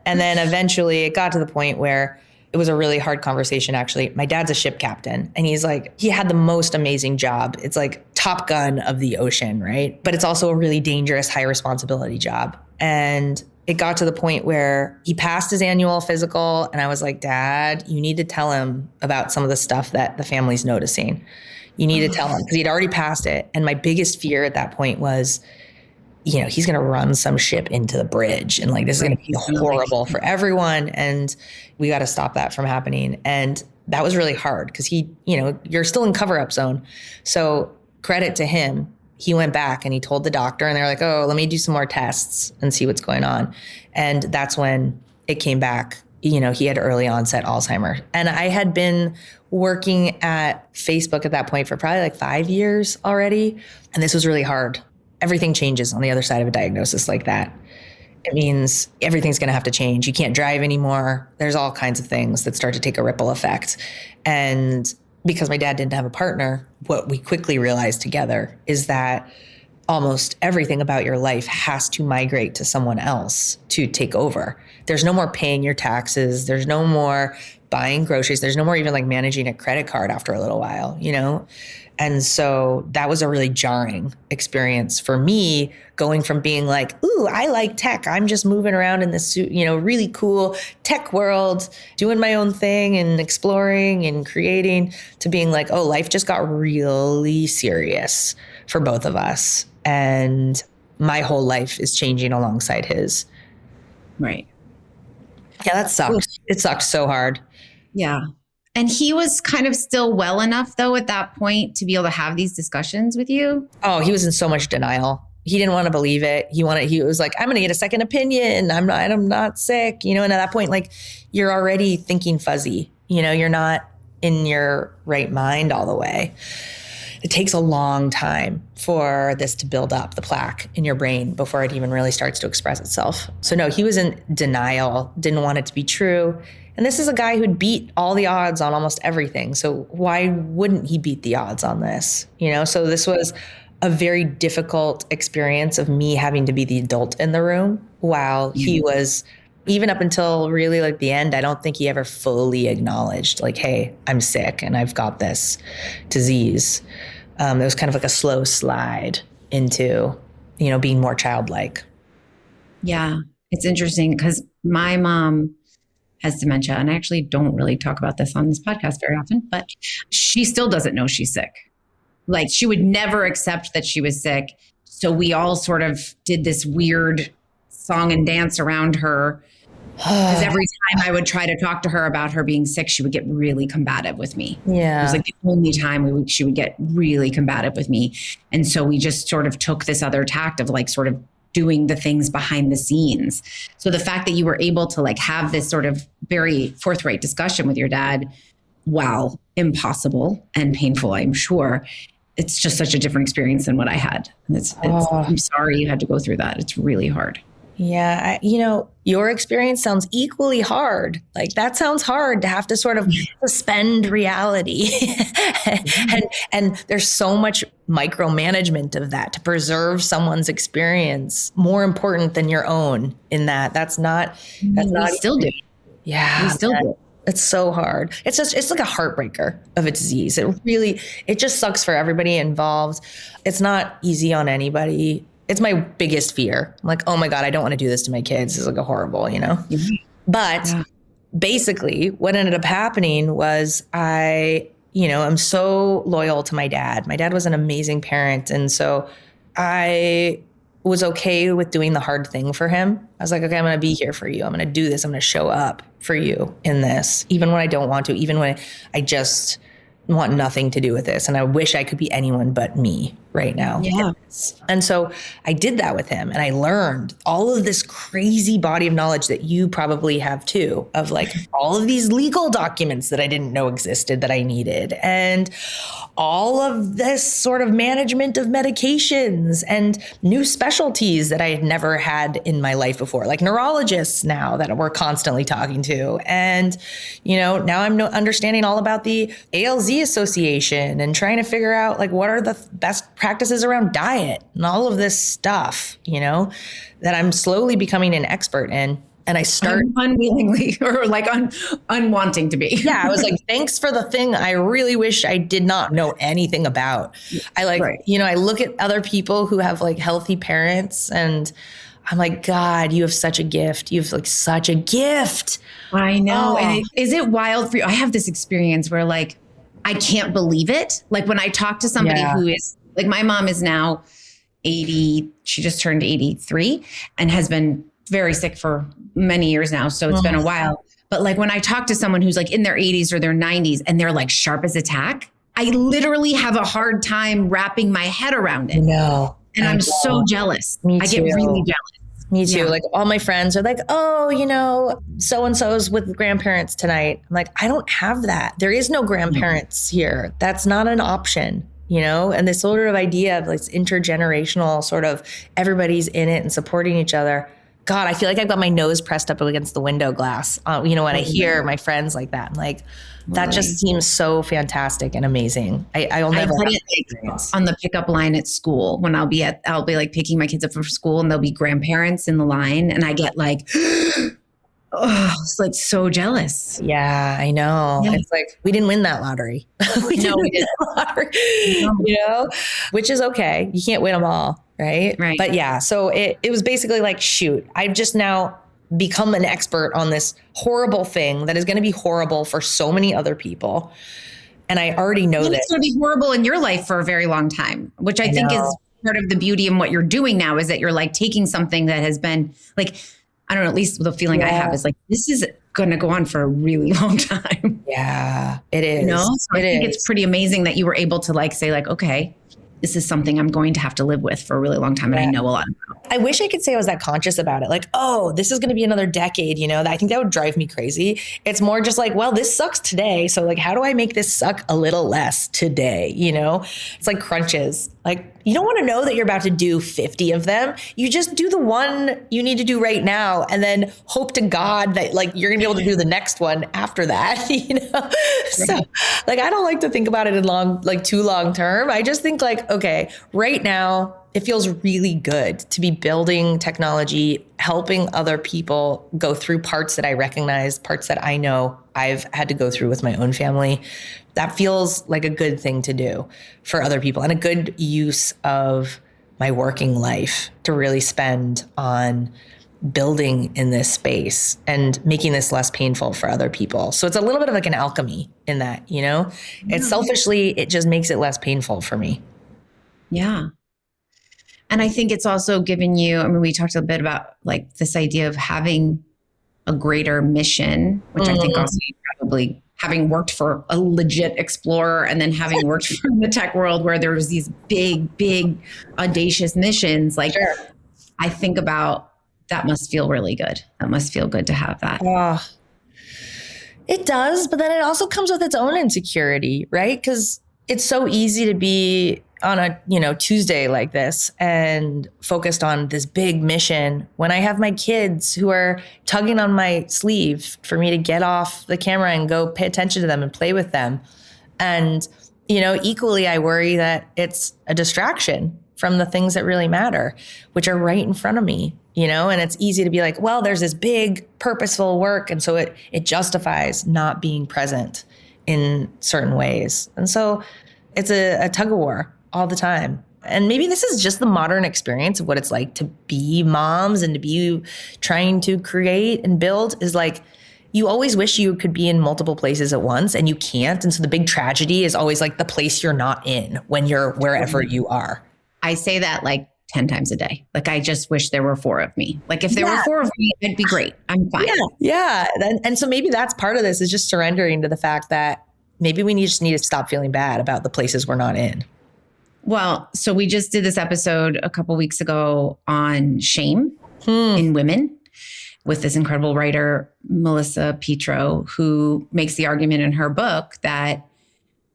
And then eventually it got to the point where it was a really hard conversation, actually. My dad's a ship captain, and he's like, he had the most amazing job. It's like Top Gun of the ocean, right? But it's also a really dangerous, high responsibility job. And it got to the point where he passed his annual physical, and I was like, Dad, you need to tell him about some of the stuff that the family's noticing. You need to tell him, because he'd already passed it. And my biggest fear at that point was, he's going to run some ship into the bridge, and like, this is going to be horrible for everyone. And we got to stop that from happening. And that was really hard, because you're still in cover-up zone. So credit to him. He went back and he told the doctor, and they're like, oh, let me do some more tests and see what's going on. And that's when it came back. He had early onset Alzheimer. And I had been working at Facebook at that point for probably like 5 years already. And this was really hard. Everything changes on the other side of a diagnosis like that. It means everything's going to have to change. You can't drive anymore. There's all kinds of things that start to take a ripple effect. And because my dad didn't have a partner, what we quickly realized together is that almost everything about your life has to migrate to someone else to take over. There's no more paying your taxes. There's no more buying groceries. There's no more even like managing a credit card after a little while, you know? And so that was a really jarring experience for me, going from being like, ooh, I like tech. I'm just moving around in this, you know, really cool tech world, doing my own thing and exploring and creating, to being like, oh, life just got really serious for both of us. And my whole life is changing alongside his. Right. Yeah, that sucked. It sucked so hard. Yeah. And he was kind of still well enough, though, at that point to be able to have these discussions with you. Oh, he was in so much denial. He didn't want to believe it. He was like, I'm going to get a second opinion. I'm not sick, you know? And at that point, like, you're already thinking fuzzy, you know, you're not in your right mind all the way. It takes a long time for this to build up, the plaque in your brain, before it even really starts to express itself. So no, he was in denial, didn't want it to be true. And this is a guy who'd beat all the odds on almost everything. So why wouldn't he beat the odds on this? You know, so this was a very difficult experience of me having to be the adult in the room, while he was, even up until really like the end, I don't think he ever fully acknowledged like, hey, I'm sick and I've got this disease. It was kind of like a slow slide into, you know, being more childlike. Yeah. It's interesting because my mom has dementia, and I actually don't really talk about this on this podcast very often, but she still doesn't know she's sick. Like, she would never accept that she was sick. So we all sort of did this weird song and dance around her. Because every time I would try to talk to her about her being sick, she would get really combative with me. Yeah. It was like the only time she would get really combative with me. And so we just sort of took this other tact of like sort of doing the things behind the scenes. So the fact that you were able to like have this sort of very forthright discussion with your dad, while impossible and painful, I'm sure, it's just such a different experience than what I had. I'm sorry you had to go through that. It's really hard. Yeah. You know, your experience sounds equally hard. Like, that sounds hard to have to sort of suspend reality. and there's so much micromanagement of that to preserve someone's experience, more important than your own in that. That's not still do. Yeah. We still do. It's so hard. It's like a heartbreaker of a disease. It just sucks for everybody involved. It's not easy on anybody. It's my biggest fear. I'm like, oh my God, I don't want to do this to my kids. It's like a horrible, you know? Mm-hmm. But basically what ended up happening was I'm so loyal to my dad. My dad was an amazing parent. And so I was okay with doing the hard thing for him. I was like, okay, I'm going to be here for you. I'm going to do this. I'm going to show up for you in this, even when I don't want to, even when I just want nothing to do with this. And I wish I could be anyone but me right now. Yeah. And so I did that with him, and I learned all of this crazy body of knowledge that you probably have too, of like all of these legal documents that I didn't know existed that I needed, and all of this sort of management of medications and new specialties that I had never had in my life before, like neurologists now that we're constantly talking to. And, you know, now I'm understanding all about the ALZ Association and trying to figure out like what are the best practices around diet and all of this stuff, you know, that I'm slowly becoming an expert in. And I start unwillingly or like unwanting to be. Yeah. I was like, thanks for the thing I really wish I did not know anything about. I I look at other people who have like healthy parents, and I'm like, God, you have such a gift. You have like such a gift. I know. Oh. And is it wild for you? I have this experience where like, I can't believe it. Like when I talk to somebody who is like, my mom is now 80. She just turned 83 and has been very sick for many years now. So it's been a while. But like when I talk to someone who's like in their 80s or their 90s and they're like sharp as a tack, I literally have a hard time wrapping my head around it. No. And I'm so jealous. Me too. I get really jealous. Me too. Yeah. Like all my friends are like, oh, you know, so-and-so's with grandparents tonight. I'm like, I don't have that. There is no grandparents here. That's not an option, you know? And this sort of idea of like intergenerational sort of everybody's in it and supporting each other. God, I feel like I've got my nose pressed up against the window glass. When I hear my friends like that, I'm like, that just seems so fantastic and amazing. I'll never have that experience. On the pickup line at school when I'll be like picking my kids up from school and there'll be grandparents in the line and I get like, it's like so jealous. Yeah, I know. Yeah. It's like, we didn't win that lottery. we didn't win that lottery, which is okay. You can't win them all. Right. But yeah, so it was basically like, shoot, I've just now become an expert on this horrible thing that is going to be horrible for so many other people. And I already know that it's going to be horrible in your life for a very long time, which I think is part of the beauty in what you're doing now is that you're like taking something that has been like, I don't know, at least the feeling I have is like, this is going to go on for a really long time. Yeah, it is. So I think it's pretty amazing that you were able to like say like, okay, this is something I'm going to have to live with for a really long time. And I know a lot about. I wish I could say I was that conscious about it. Like, oh, this is going to be another decade, I think that would drive me crazy. It's more just like, well, this sucks today. So like, how do I make this suck a little less today? It's like crunches. Like, you don't want to know that you're about to do 50 of them. You just do the one you need to do right now and then hope to God that like you're going to be able to do the next one after that, So like, I don't like to think about it in too long term. I just think like, okay, right now it feels really good to be building technology, helping other people go through parts that I recognize, parts that I know I've had to go through with my own family. That feels like a good thing to do for other people and a good use of my working life to really spend on building in this space and making this less painful for other people. So it's a little bit of like an alchemy in that, It's selfishly, it just makes it less painful for me. Yeah. And I think it's also given you, we talked a bit about like this idea of having a greater mission, which I think also you probably having worked for a legit explorer and then having worked for the tech world where there was these big, audacious missions. Like I think about that must feel really good. That must feel good to have that. It does. But then it also comes with its own insecurity, right? Because it's so easy to be on a, Tuesday like this and focused on this big mission when I have my kids who are tugging on my sleeve for me to get off the camera and go pay attention to them and play with them. And, equally, I worry that it's a distraction from the things that really matter, which are right in front of me, and it's easy to be like, well, there's this big purposeful work. And so it justifies not being present in certain ways. And so it's a tug of war all the time. And maybe this is just the modern experience of what it's like to be moms and to be trying to create and build is like, you always wish you could be in multiple places at once and you can't. And so the big tragedy is always like the place you're not in when you're wherever you are. I say that like 10 times a day. Like, I just wish there were 4 of me. Like if there were 4 of me, it'd be great. I'm fine. Yeah. And so maybe that's part of this is just surrendering to the fact that maybe we just need to stop feeling bad about the places we're not in. Well, so we just did this episode a couple weeks ago on shame in women with this incredible writer, Melissa Petro, who makes the argument in her book that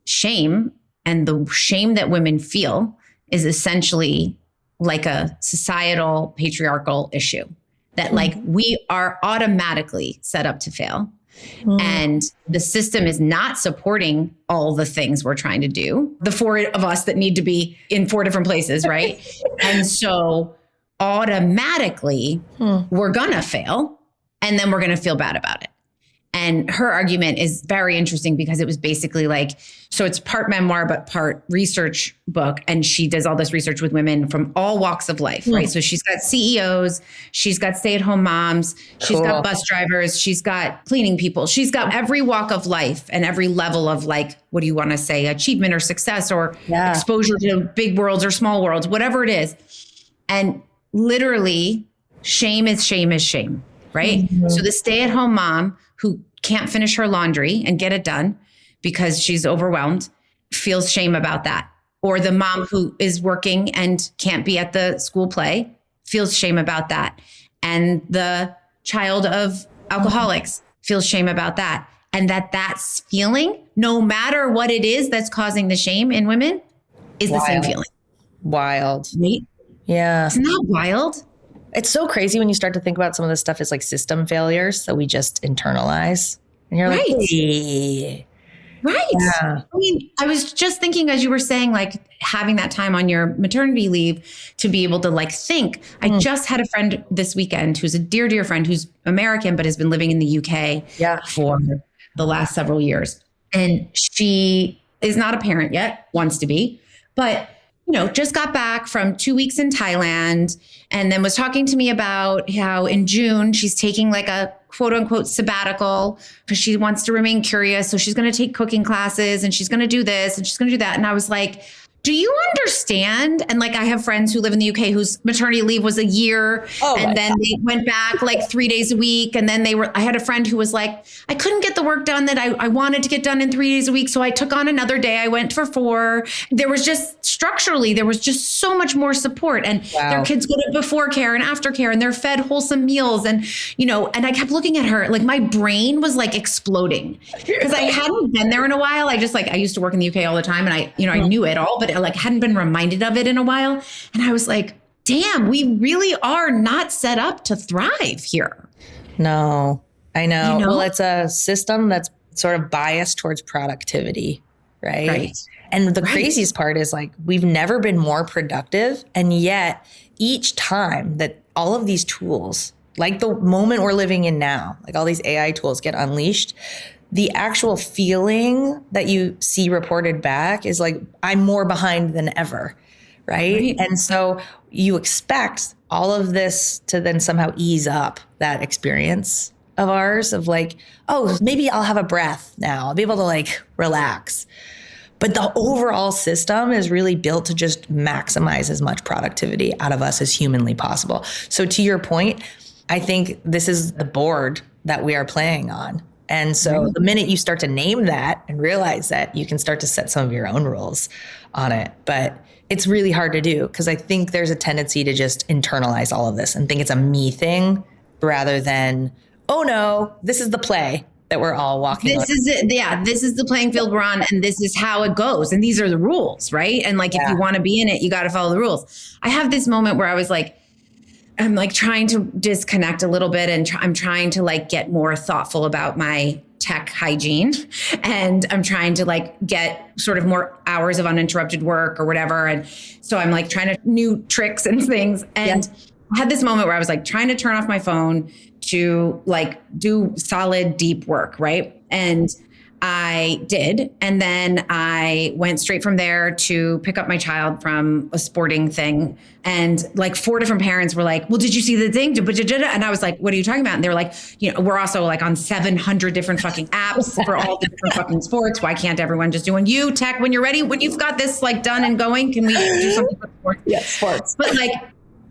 shame and the shame that women feel is essentially like a societal patriarchal issue that like we are automatically set up to fail. And the system is not supporting all the things we're trying to do. The 4 of us that need to be in 4 different places, right? And so automatically we're gonna fail and then we're gonna feel bad about it. And her argument is very interesting because it was basically like, so it's part memoir, but part research book. And she does all this research with women from all walks of life, right? So she's got CEOs, she's got stay-at-home moms, she's got bus drivers, she's got cleaning people. She's got every walk of life and every level of like, what do you want to say, achievement or success or exposure to big worlds or small worlds, whatever it is. And literally shame is shame, right? So the stay-at-home mom who can't finish her laundry and get it done because she's overwhelmed feels shame about that. Or the mom who is working and can't be at the school play feels shame about that. And the child of alcoholics feels shame about that. And that's feeling, no matter what it is that's causing the shame in women, is the same feeling. Wild. Right? Yeah. Isn't that wild? It's so crazy when you start to think about some of this stuff as like system failures that we just internalize. And you're like, hey. Right. Yeah. I mean, I was just thinking as you were saying, like having that time on your maternity leave to be able to like think. I just had a friend this weekend who's a dear, dear friend who's American, but has been living in the UK for the last several years. And she is not a parent yet, wants to be, but just got back from 2 weeks in Thailand and then was talking to me about how in June she's taking like a quote unquote sabbatical because she wants to remain curious. So she's going to take cooking classes and she's going to do this and she's going to do that. And I was like, do you understand? And like, I have friends who live in the UK whose maternity leave was a year and then they went back like 3 days a week. And then I had a friend who was like, I couldn't get the work done that I wanted to get done in 3 days a week. So I took on another day. I went for 4. There was just structurally, there was just so much more support and their kids go to before care and after care and they're fed wholesome meals. And, and I kept looking at her, like my brain was like exploding because I hadn't been there in a while. I used to work in the UK all the time and I knew it all, but I like hadn't been reminded of it in a while. And I was like, damn, we really are not set up to thrive here. No, I know. Well, it's a system that's sort of biased towards productivity, right? And the craziest part is like, we've never been more productive. And yet each time that all of these tools, like the moment we're living in now, like all these AI tools get unleashed, the actual feeling that you see reported back is like, I'm more behind than ever, right? And so you expect all of this to then somehow ease up that experience of ours of like, oh, maybe I'll have a breath now. I'll be able to like relax. But the overall system is really built to just maximize as much productivity out of us as humanly possible. So to your point, I think this is the board that we are playing on. And so the minute you start to name that and realize that, you can start to set some of your own rules on it. But it's really hard to do because I think there's a tendency to just internalize all of this and think it's a me thing rather than, oh no, this is the play that we're all walking. This is it. Yeah. This is the playing field we're on and this is how it goes. And these are the rules, right? And like, if you want to be in it, you got to follow the rules. I have this moment where I was like, I'm like trying to disconnect a little bit and I'm trying to like get more thoughtful about my tech hygiene. And I'm trying to like get sort of more hours of uninterrupted work or whatever. And so I'm like trying to new tricks and things. And I had this moment where I was like trying to turn off my phone to like do solid, deep work. Right. And I did. And then I went straight from there to pick up my child from a sporting thing. And like 4 different parents were like, well, did you see the thing? And I was like, what are you talking about? And they were like, we're also like on 700 different fucking apps for all the different fucking sports. Why can't everyone just do one? You tech, when you're ready, when you've got this like done and going, can we do something for sports? Yes, sports. But like,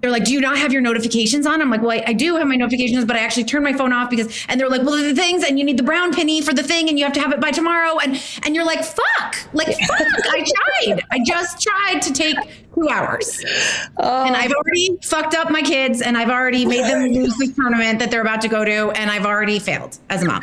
they're like, do you not have your notifications on? I'm like, well, I do have my notifications, but I actually turned my phone off and they're like, well, the things, and you need the brown penny for the thing and you have to have it by tomorrow. And you're like, fuck, I just tried to take 2 hours and I've already fucked up my kids and I've already made them lose the tournament that they're about to go to. And I've already failed as a mom.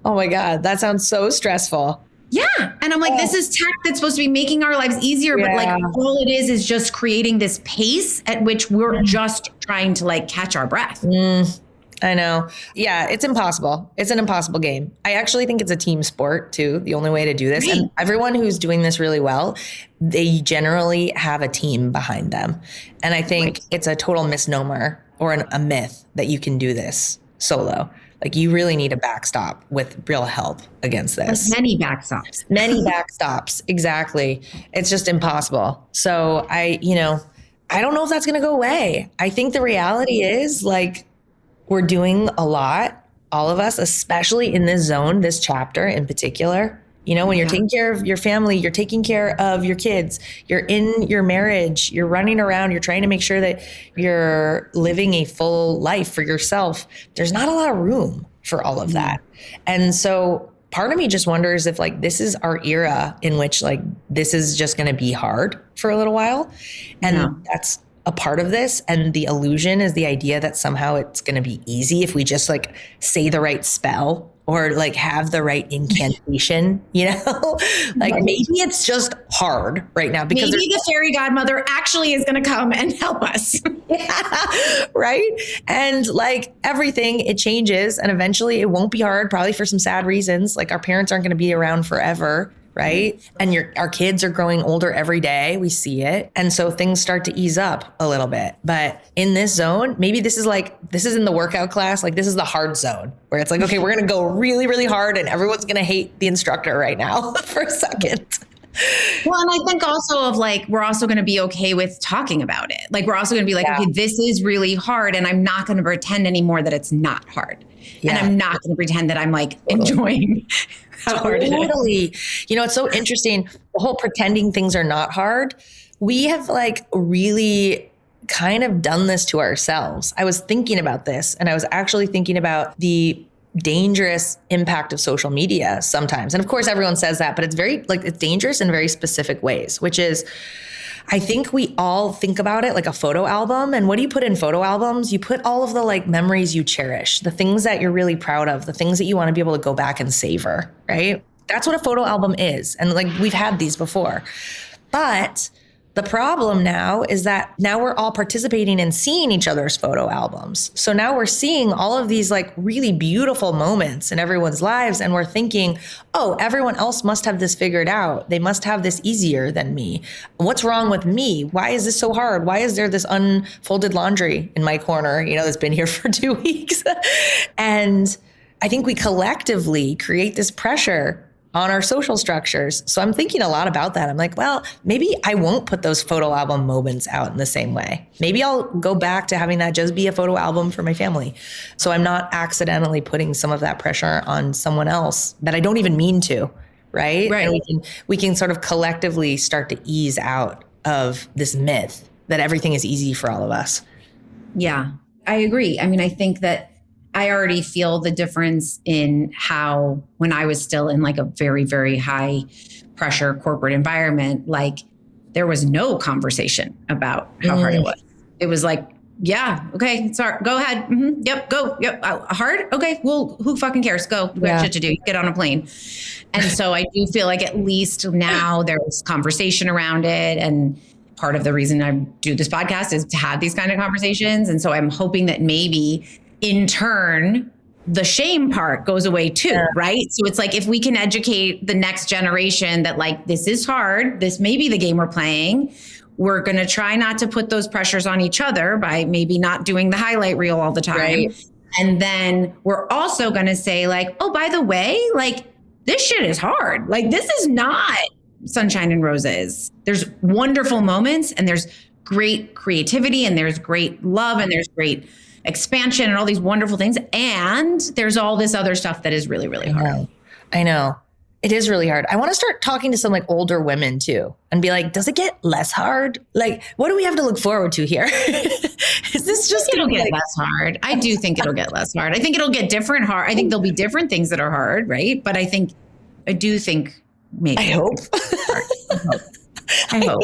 Oh my God, that sounds so stressful. Yeah. And I'm like, this is tech that's supposed to be making our lives easier. But like all it is just creating this pace at which we're just trying to like catch our breath. I know. Yeah, it's impossible. It's an impossible game. I actually think it's a team sport too. The only way to do this. And everyone who's doing this really well, they generally have a team behind them. And I think it's a total misnomer or a myth that you can do this solo. Like you really need a backstop with real help against this. Many backstops. Many backstops. Exactly. It's just impossible. So I don't know if that's going to go away. I think the reality is like we're doing a lot, all of us, especially in this zone, this chapter in particular. When you're taking care of your family, you're taking care of your kids, you're in your marriage, you're running around, you're trying to make sure that you're living a full life for yourself. There's not a lot of room for all of that. And so part of me just wonders if like this is our era in which like this is just going to be hard for a little while. And that's a part of this. And the illusion is the idea that somehow it's going to be easy if we just like say the right spell or like have the right incantation, like maybe it's just hard right now because maybe the fairy godmother actually is going to come and help us. Yeah, right. And like everything, it changes and eventually it won't be hard, probably for some sad reasons. Like our parents aren't going to be around forever. Right. And our kids are growing older every day. We see it. And so things start to ease up a little bit. But in this zone, maybe this is in the workout class. Like this is the hard zone where it's like, okay, we're going to go really, really hard and everyone's going to hate the instructor right now for a second. Well, and I think also of like, we're also going to be okay with talking about it. Like, we're also going to be like, okay, this is really hard. And I'm not going to pretend anymore that it's not hard. Yeah. And I'm not going to pretend that I'm like enjoying how hard it is. It's so interesting. The whole pretending things are not hard. We have like really kind of done this to ourselves. I was thinking about this and I was actually thinking about the dangerous impact of social media sometimes. And of course, everyone says that, but it's it's dangerous in very specific ways, which is, I think we all think about it like a photo album. And what do you put in photo albums? You put all of the like memories you cherish, the things that you're really proud of, the things that you want to be able to go back and savor, right? That's what a photo album is. And like we've had these before. But the problem now is that now we're all participating in seeing each other's photo albums. So now we're seeing all of these like really beautiful moments in everyone's lives. And we're thinking, oh, everyone else must have this figured out. They must have this easier than me. What's wrong with me? Why is this so hard? Why is there this unfolded laundry in my corner, that's been here for 2 weeks? And I think we collectively create this pressure on our social structures. So I'm thinking a lot about that. I'm like, well, maybe I won't put those photo album moments out in the same way. Maybe I'll go back to having that just be a photo album for my family. So I'm not accidentally putting some of that pressure on someone else that I don't even mean to, right? And we can sort of collectively start to ease out of this myth that everything is easy for all of us. Yeah, I agree. I mean, I think that I already feel the difference in how, when I was still in like a very, very high pressure corporate environment, like there was no conversation about how hard it was. It was like, yeah, okay, sorry, go ahead. Mm-hmm, yep, go. Yep, hard? Okay, well, who fucking cares? Go, we got shit to do. Get on a plane. And so I do feel like at least now there's conversation around it. And part of the reason I do this podcast is to have these kind of conversations. And so I'm hoping that maybe in turn, the shame part goes away too, right? So it's like, if we can educate the next generation that like, this is hard, this may be the game we're playing. We're going to try not to put those pressures on each other by maybe not doing the highlight reel all the time. Right. And then we're also going to say like, oh, by the way, like this shit is hard. Like this is not sunshine and roses. There's wonderful moments and there's great creativity and there's great love and there's great expansion and all these wonderful things. And there's all this other stuff that is really, really hard. I know. It is really hard. I want to start talking to some like older women too and be like, does it get less hard? Like, what do we have to look forward to here? Is this just it'll get less hard? I do think it'll get less hard. I think it'll get different hard. I think there'll be different things that are hard, right? But I do think maybe. I hope. I hope.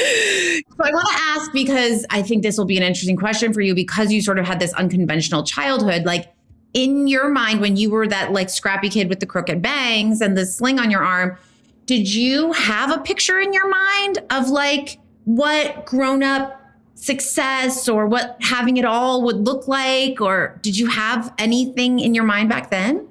So I want to ask, because I think this will be an interesting question for you, because you sort of had this unconventional childhood. Like in your mind, when you were that like scrappy kid with the crooked bangs and the sling on your arm, did you have a picture in your mind of like what grown up success or what having it all would look like? Or did you have anything in your mind back then?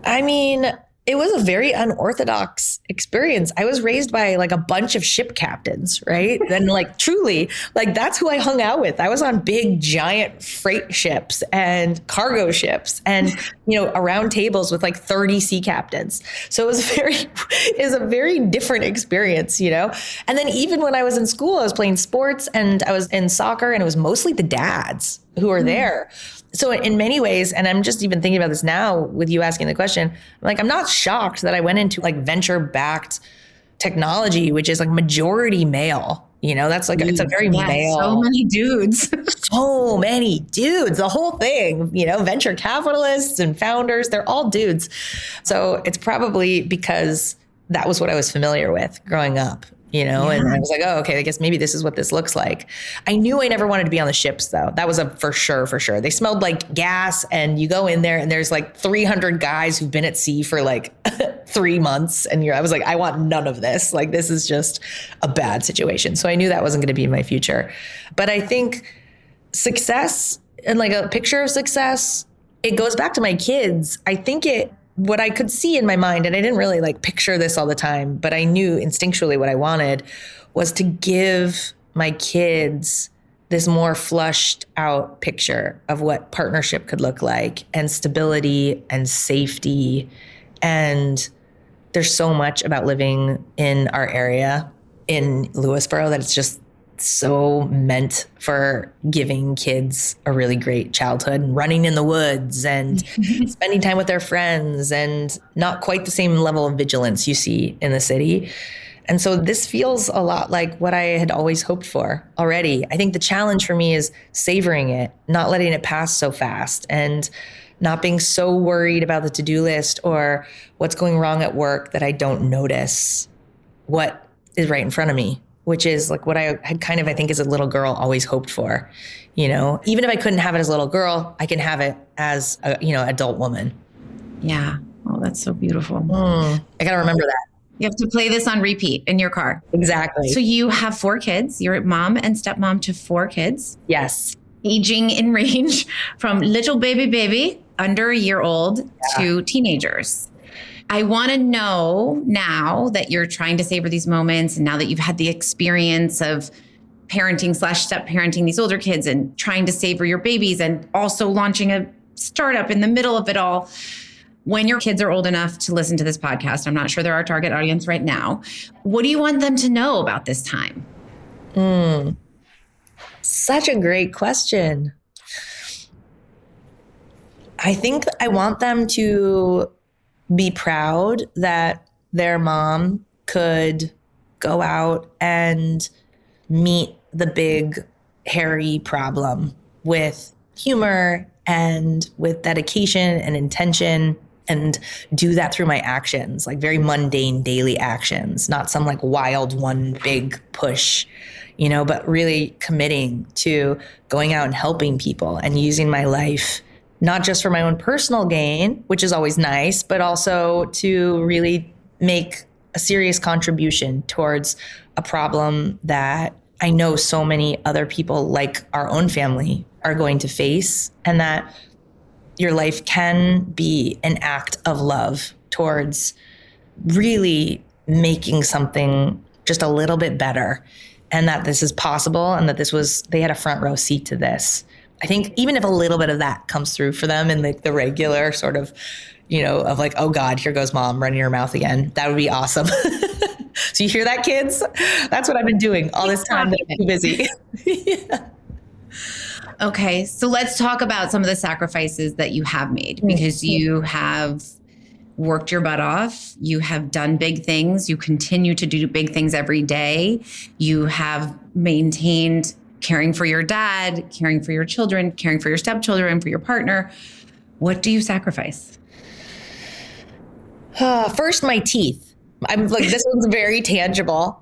I mean, it was a very unorthodox experience. I was raised by like a bunch of ship captains, right? And like truly, like that's who I hung out with. I was on big, giant freight ships and cargo ships and, around tables with like 30 sea captains. So it was a very different experience, And then even when I was in school, I was playing sports and I was in soccer and it was mostly the dads who were there. So in many ways, and I'm just even thinking about this now with you asking the question, like, I'm not shocked that I went into like venture-backed technology, which is like majority male. That's like, it's a very male. So many dudes. So many dudes, the whole thing, venture capitalists and founders, they're all dudes. So it's probably because that was what I was familiar with growing up. And I was like, oh, okay, I guess maybe this is what this looks like. I knew I never wanted to be on the ships though. That was a for sure. They smelled like gas, and you go in there and there's like 300 guys who've been at sea for like 3 months. And I was like, I want none of this. Like, this is just a bad situation. So I knew that wasn't going to be my future. But I think success and like a picture of success, it goes back to my kids. I think what I could see in my mind, and I didn't really like picture this all the time, but I knew instinctually what I wanted was to give my kids this more flushed out picture of what partnership could look like, and stability and safety. And there's so much about living in our area in Lewisboro that it's just so meant for giving kids a really great childhood, and running in the woods and spending time with their friends, and not quite the same level of vigilance you see in the city. And so this feels a lot like what I had always hoped for already. I think the challenge for me is savoring it, not letting it pass so fast, and not being so worried about the to-do list or what's going wrong at work that I don't notice what is right in front of me, which is like what I had kind of, I think, as a little girl always hoped for. Even if I couldn't have it as a little girl, I can have it as a, adult woman. Yeah. Oh, that's so beautiful. I got to remember that. You have to play this on repeat in your car. Exactly. So you have 4 kids. You're mom and stepmom to 4 kids. Yes. Aging in range from little baby, under a year old, to teenagers. I want to know, now that you're trying to savor these moments, and now that you've had the experience of parenting / step parenting these older kids and trying to savor your babies, and also launching a startup in the middle of it all, when your kids are old enough to listen to this podcast, I'm not sure they're our target audience right now, what do you want them to know about this time? Such a great question. I think I want them to be proud that their mom could go out and meet the big, hairy problem with humor and with dedication and intention, and do that through my actions, like very mundane daily actions, not some like wild one big push, but really committing to going out and helping people and using my life not just for my own personal gain, which is always nice, but also to really make a serious contribution towards a problem that I know so many other people, like our own family, are going to face, and that your life can be an act of love towards really making something just a little bit better, and that this is possible, and that they had a front row seat to this. I think even if a little bit of that comes through for them in the regular sort of, of like, oh God, here goes mom running her mouth again, that would be awesome. So you hear that, kids? That's what I've been doing all this time that I'm too busy. Yeah. Okay, so let's talk about some of the sacrifices that you have made, because you have worked your butt off. You have done big things. You continue to do big things every day. You have maintained caring for your dad, caring for your children, caring for your stepchildren, for your partner. What do you sacrifice? First, my teeth. I'm like, this one's very tangible.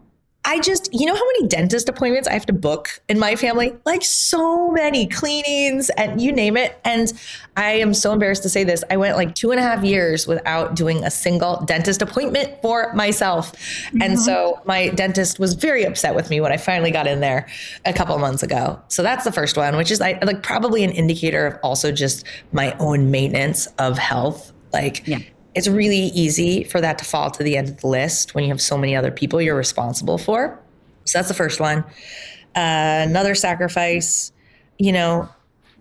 I just, how many dentist appointments I have to book in my family? Like so many cleanings and you name it. And I am so embarrassed to say this. I went like 2.5 years without doing a single dentist appointment for myself. Mm-hmm. And so my dentist was very upset with me when I finally got in there a couple of months ago. So that's the first one, which is like probably an indicator of also just my own maintenance of health. It's really easy for that to fall to the end of the list when you have so many other people you're responsible for. So that's the first one. Another sacrifice, I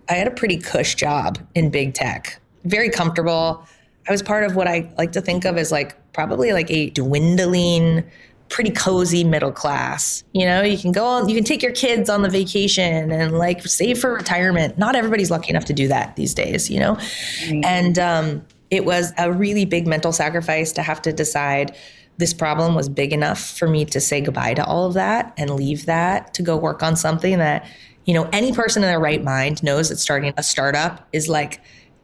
had a pretty cush job in big tech, very comfortable. I was part of what I like to think of as probably a dwindling, pretty cozy middle class. You can go on, you can take your kids on the vacation and save for retirement. Not everybody's lucky enough to do that these days, Mm-hmm. And, it was a really big mental sacrifice to have to decide this problem was big enough for me to say goodbye to all of that and leave that to go work on something that, any person in their right mind knows that starting a startup is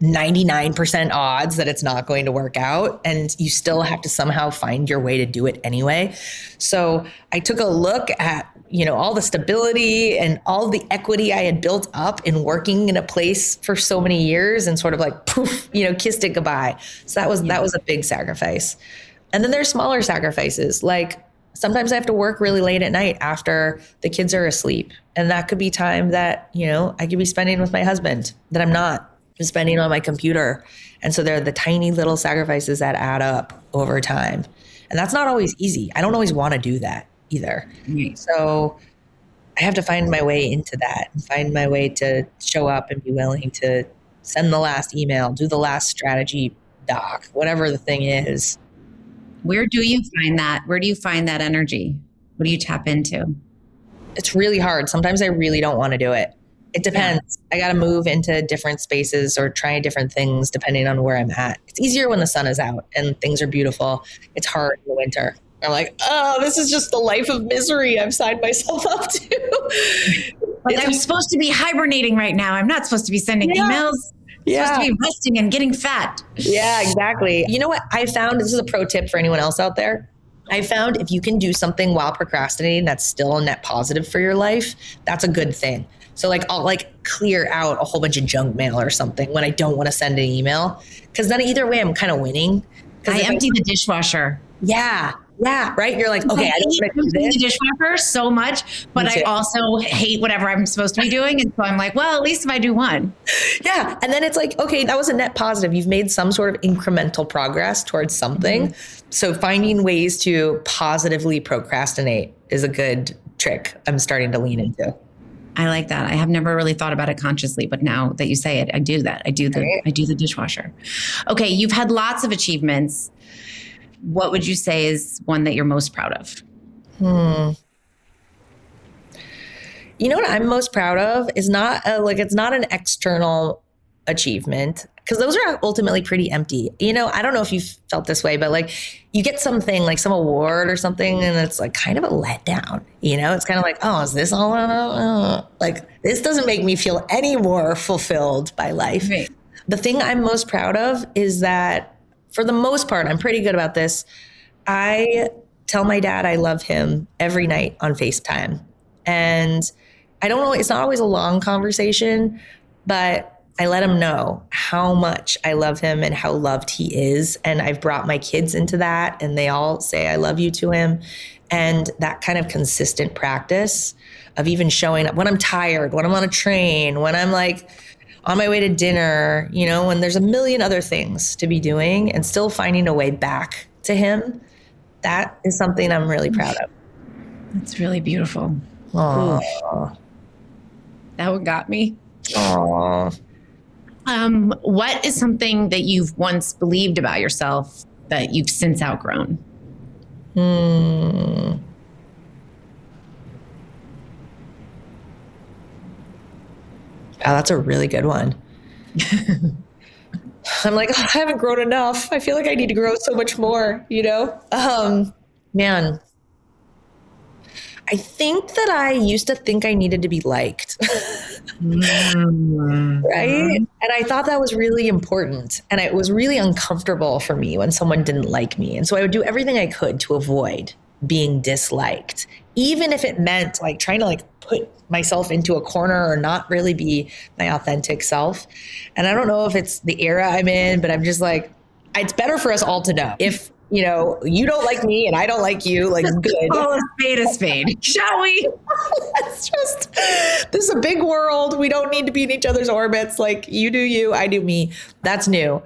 99% odds that it's not going to work out, and you still have to somehow find your way to do it anyway. So I took a look at, all the stability and all the equity I had built up in working in a place for so many years and sort of like poof, kissed it goodbye. So that was a big sacrifice. And then there's smaller sacrifices. Like sometimes I have to work really late at night after the kids are asleep. And that could be time that, I could be spending with my husband that I'm not spending on my computer. And so there are the tiny little sacrifices that add up over time. And that's not always easy. I don't always want to do that either. Mm-hmm. So I have to find my way into that and find my way to show up and be willing to send the last email, do the last strategy doc, whatever the thing is. Where do you find that? Where do you find that energy? What do you tap into? It's really hard. Sometimes I really don't want to do it. It depends. Yeah. I got to move into different spaces or try different things depending on where I'm at. It's easier when the sun is out and things are beautiful. It's hard in the winter. I'm like, oh, this is just the life of misery I've signed myself up to. Like I'm supposed to be hibernating right now. I'm not supposed to be sending emails. I'm supposed to be resting and getting fat. Yeah, exactly. You know what I found? This is a pro tip for anyone else out there. I found if you can do something while procrastinating that's still a net positive for your life, that's a good thing. So like I'll clear out a whole bunch of junk mail or something when I don't want to send an email, because then either way I'm kind of winning. I empty the dishwasher. Yeah, right. You're like, okay, I don't want to do the dishwasher so much, but I also hate whatever I'm supposed to be doing, and so I'm like, well, at least if I do one. Yeah, and then it's like, okay, that was a net positive. You've made some sort of incremental progress towards something. Mm-hmm. So finding ways to positively procrastinate is a good trick I'm starting to lean into. I like that. I have never really thought about it consciously, but now that you say it, I do that. I do the dishwasher. Okay, you've had lots of achievements. What would you say is one that you're most proud of? You know what I'm most proud of is it's not an external achievement, because those are ultimately pretty empty. I don't know if you've felt this way, but you get something like some award or something, and it's like kind of a letdown. It's kind of like, oh, is this all? This doesn't make me feel any more fulfilled by life. Right. The thing I'm most proud of is that, for the most part, I'm pretty good about this. I tell my dad I love him every night on FaceTime. And I don't know, it's not always a long conversation, but I let him know how much I love him and how loved he is. And I've brought my kids into that, and they all say I love you to him. And that kind of consistent practice of even showing up when I'm tired, when I'm on a train, when I'm on my way to dinner, when there's a million other things to be doing, and still finding a way back to him. That is something I'm really proud of. That's really beautiful. Aww. That one got me. Aww. What is something that you've once believed about yourself that you've since outgrown? Oh, that's a really good one. I'm like, I haven't grown enough. I feel like I need to grow so much more, Man, I think that I used to think I needed to be liked. Right? And I thought that was really important. And it was really uncomfortable for me when someone didn't like me. And so I would do everything I could to avoid being disliked, even if it meant trying to put myself into a corner or not really be my authentic self. And I don't know if it's the era I'm in, but I'm just it's better for us all to know. If you don't like me and I don't like you, good. Oh, a spade, shall we? This is a big world. We don't need to be in each other's orbits. You do you, I do me. That's new.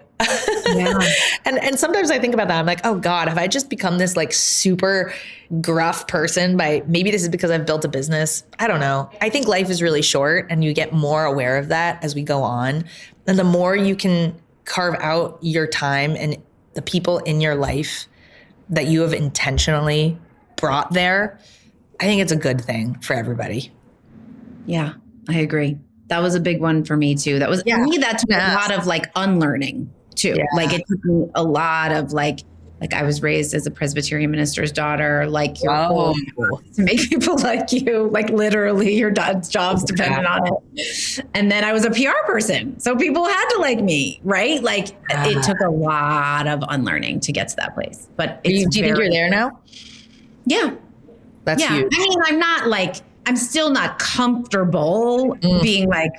Yeah. And sometimes I think about that. I'm like, oh God, have I just become this super gruff person maybe this is because I've built a business. I don't know. I think life is really short, and you get more aware of that as we go on. And the more you can carve out your time and the people in your life that you have intentionally brought there, I think it's a good thing for everybody. Yeah, I agree. That was a big one for me too. For me, that took a lot of unlearning too. Yeah. It took me a lot of Like I was raised as a Presbyterian minister's daughter, like your Wow. whole to make people like you, like literally your dad's job's dependent on it. And then I was a PR person. So people had to like me, right? Like it took a lot of unlearning to get to that place. But Do you think you're there now? Yeah. That's huge. I mean, I'm still not comfortable being like,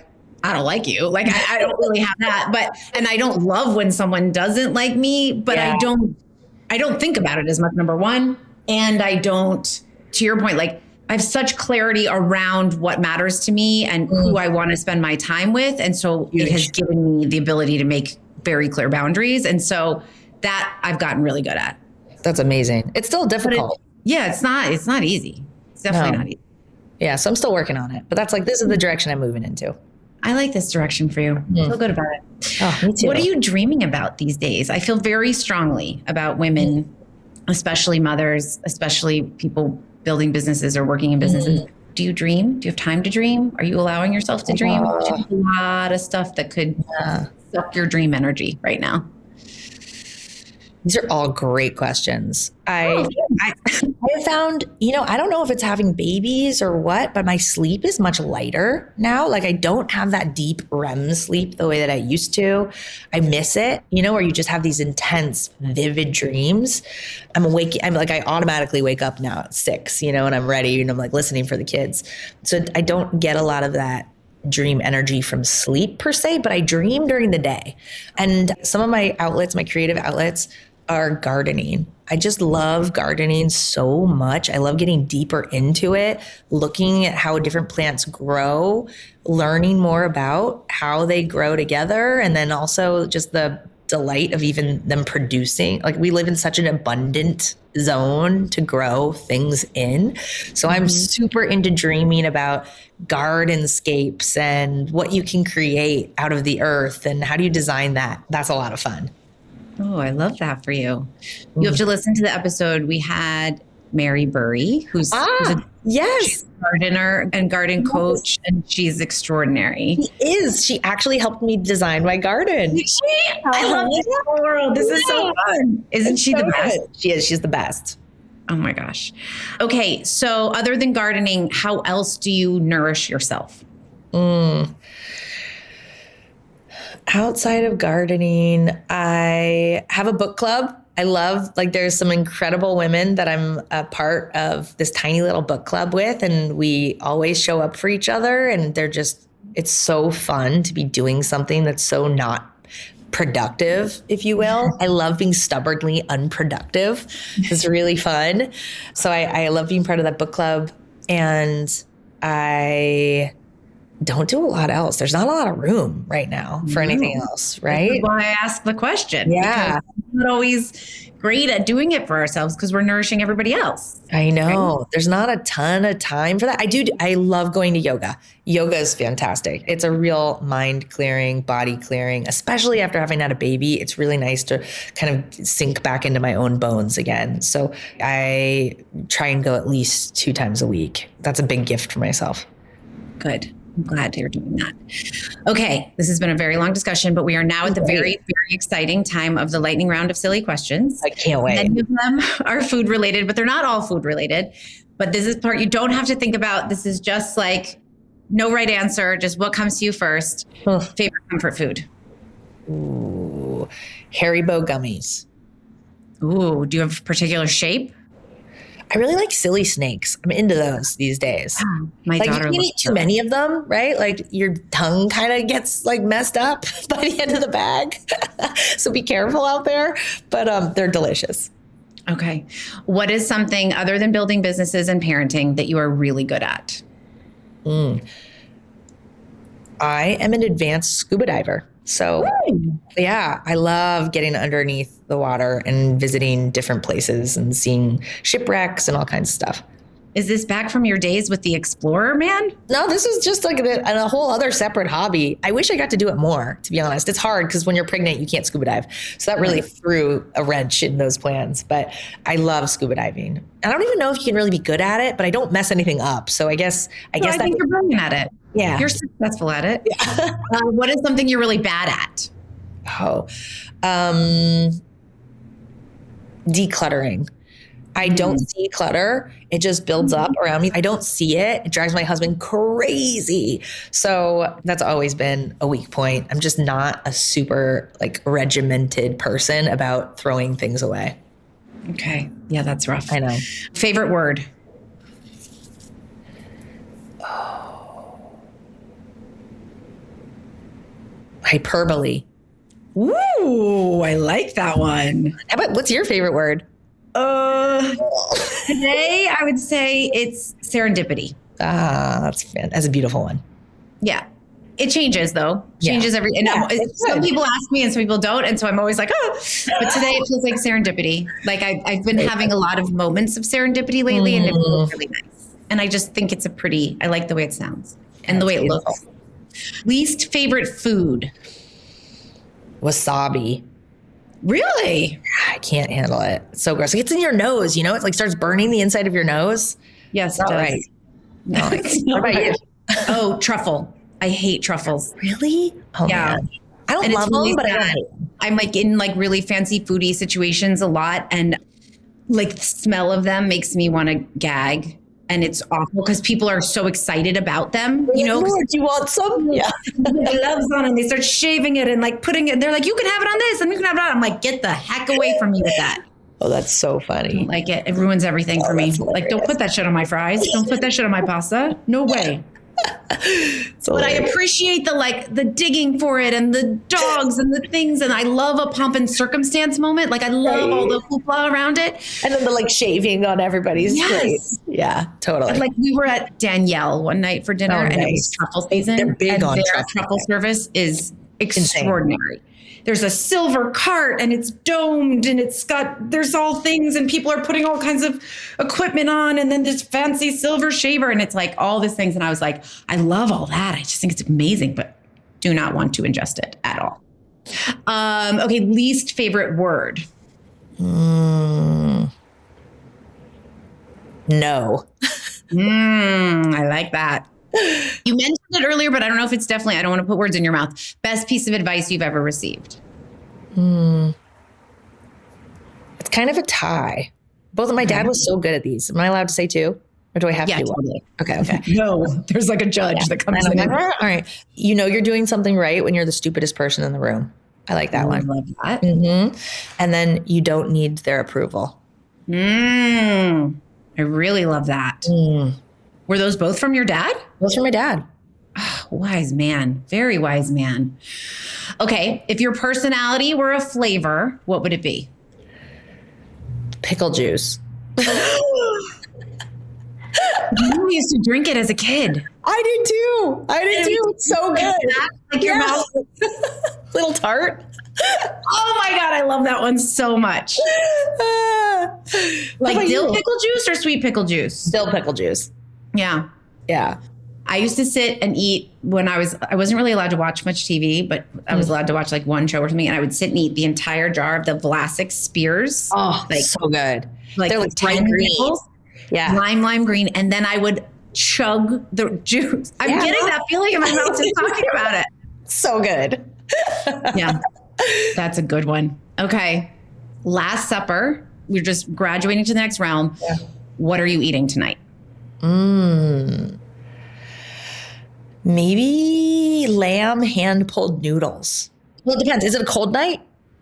I don't like you. Like I don't really have that, and I don't love when someone doesn't like me, but I don't think about it as much, number one. And I don't, to your point, like I have such clarity around what matters to me and who I want to spend my time with. And so it has given me the ability to make very clear boundaries. And so that I've gotten really good at. That's amazing. It's still difficult. It's not easy. It's definitely not easy. Yeah. So I'm still working on it, but that's like, this is the direction I'm moving into. I like this direction for you. I feel good about it. Oh, me too. What are you dreaming about these days? I feel very strongly about women, especially mothers, especially people building businesses or working in businesses. Do you dream? Do you have time to dream? Are you allowing yourself to dream? There's a lot of stuff that could suck your dream energy right now. These are all great questions. I found, I don't know if it's having babies or what, but my sleep is much lighter now. Like I don't have that deep REM sleep the way that I used to. I miss it, where you just have these intense, vivid dreams. I automatically wake up now at 6, and I'm ready and I'm like listening for the kids. So I don't get a lot of that dream energy from sleep per se, but I dream during the day. And some of my outlets, my creative outlets, are gardening. I just love gardening so much. I love getting deeper into it, looking at how different plants grow, learning more about how they grow together, and then also just the delight of even them producing. Like we live in such an abundant zone to grow things in. So I'm super into dreaming about gardenscapes and what you can create out of the earth and how do you design that. That's a lot of fun. Oh, I love that for you. You have to listen to the episode. We had Mary Burry, who's a gardener and garden coach, and she's extraordinary. She is. She actually helped me design my garden. I love this whole world. This is so fun. Isn't she the best? She is. She's the best. Oh my gosh. Okay. So other than gardening, how else do you nourish yourself? Outside of gardening, I have a book club. I love, there's some incredible women that I'm a part of this tiny little book club with, and we always show up for each other. And it's so fun to be doing something that's so not productive, if you will. I love being stubbornly unproductive. It's really fun. So I love being part of that book club, and I don't do a lot else. There's not a lot of room right now for anything else, right? That's why I asked the question. Yeah. Because we're not always great at doing it for ourselves because we're nourishing everybody else. I know. Right? There's not a ton of time for that. I love going to yoga. Yoga is fantastic. It's a real mind clearing, body clearing, especially after having had a baby. It's really nice to kind of sink back into my own bones again. So I try and go at least 2 times a week. That's a big gift for myself. Good. I'm glad you're doing that. Okay, this has been a very long discussion, but we are now at the very, very exciting time of the lightning round of silly questions. I can't wait. Many of them are food related, but they're not all food related. But this is part you don't have to think about. This is just like no right answer, just what comes to you first. Favorite comfort food? Ooh, Haribo gummies. Ooh, do you have a particular shape? I really like silly snakes. I'm into those these days. My daughter you can eat too many of them, right? Like your tongue kind of gets messed up by the end of the bag. So be careful out there, but they're delicious. Okay. What is something other than building businesses and parenting that you are really good at? I am an advanced scuba diver. So yeah, I love getting underneath the water and visiting different places and seeing shipwrecks and all kinds of stuff. Is this back from your days with the Explorer man? No, this is just a whole other separate hobby. I wish I got to do it more, to be honest. It's hard because when you're pregnant, you can't scuba dive. So that really threw a wrench in those plans. But I love scuba diving. I don't even know if you can really be good at it, but I don't mess anything up. So I guess I think you're brilliant at it. Yeah. You're successful at it. Yeah. What is something you're really bad at? decluttering. I don't see clutter. It just builds up around me. I don't see it. It drives my husband crazy. So that's always been a weak point. I'm just not a super like regimented person about throwing things away. Okay. Yeah, that's rough. I know. Favorite word? Hyperbole. Ooh, I like that one. How about what's your favorite word? Today I would say it's serendipity. That's a beautiful one. Yeah. It changes though. Changes every, and some people ask me and some people don't. And so I'm always like, oh, but today it feels like serendipity. Like I've been having a lot of moments of serendipity lately and it feels really nice. And I just think I like the way it sounds and the way it looks. Least favorite food? Wasabi. Really? I can't handle it. It's so gross. It gets in your nose, you know? It like starts burning the inside of your nose. Yes, Not it does. right. No. What about you? Oh, truffle. I hate truffles. Really? Oh, Yeah. man. I don't And it's love really them, but I sad. don't hate them. I'm like in like really fancy foodie situations a lot. And like the smell of them makes me want to gag. And it's awful because people are so excited about them, you know? Lord, do you want some? Yeah. Gloves on and they start shaving it and like putting it. They're like, you can have it on this and you can have it on. I'm like, get the heck away from me with that. Oh, that's so funny. Like it ruins everything for me. Like, don't put that shit on my fries. Don't put that shit on my pasta. No way. But I appreciate the digging for it and the dogs and the things. And I love a pomp and circumstance moment. Like I love all the hoopla around it. And then the like shaving on everybody's Yes. plate. Yeah, totally. And, like we were at Danielle one night for dinner and it was truffle season. They're big and on their truffle. service is extraordinary. There's a silver cart and it's domed and there's all things and people are putting all kinds of equipment on and then this fancy silver shaver and it's like all these things. And I was like, I love all that. I just think it's amazing, but do not want to ingest it at all. Okay. Least favorite word. No. I like that. You mentioned it earlier, but I don't know if it's definitely, I don't want to put words in your mouth. Best piece of advice you've ever received? It's kind of a tie. Both of my dad was so good at these. Am I allowed to say two? Or do I have to? Totally. Okay. No, there's like a judge that comes in. All right. You know you're doing something right when you're the stupidest person in the room. I like that one. I love that. And then you don't need their approval. I really love that. Were those both from your dad? Those from my dad. Wise man. Very wise man. Okay. If your personality were a flavor, what would it be? Pickle juice. You used to drink it as a kid. I did too. It's so good. Like your mouth. Little tart. Oh my God. I love that one so much. Like dill pickle juice or sweet pickle juice? Dill pickle juice. Yeah. Yeah. I used to sit and eat when I wasn't really allowed to watch much TV, but I was allowed to watch like one show or something. And I would sit and eat the entire jar of the Vlasic Spears. Oh, like, so good. Like they're like 10 green. nipples. Yeah. Lime green. And then I would chug the juice. I'm getting that feeling in my mouth just talking about it. So good. Yeah. That's a good one. Okay. Last supper. We're just graduating to the next realm. Yeah. What are you eating tonight? Maybe lamb hand-pulled noodles. Well, it depends. Is it a cold night?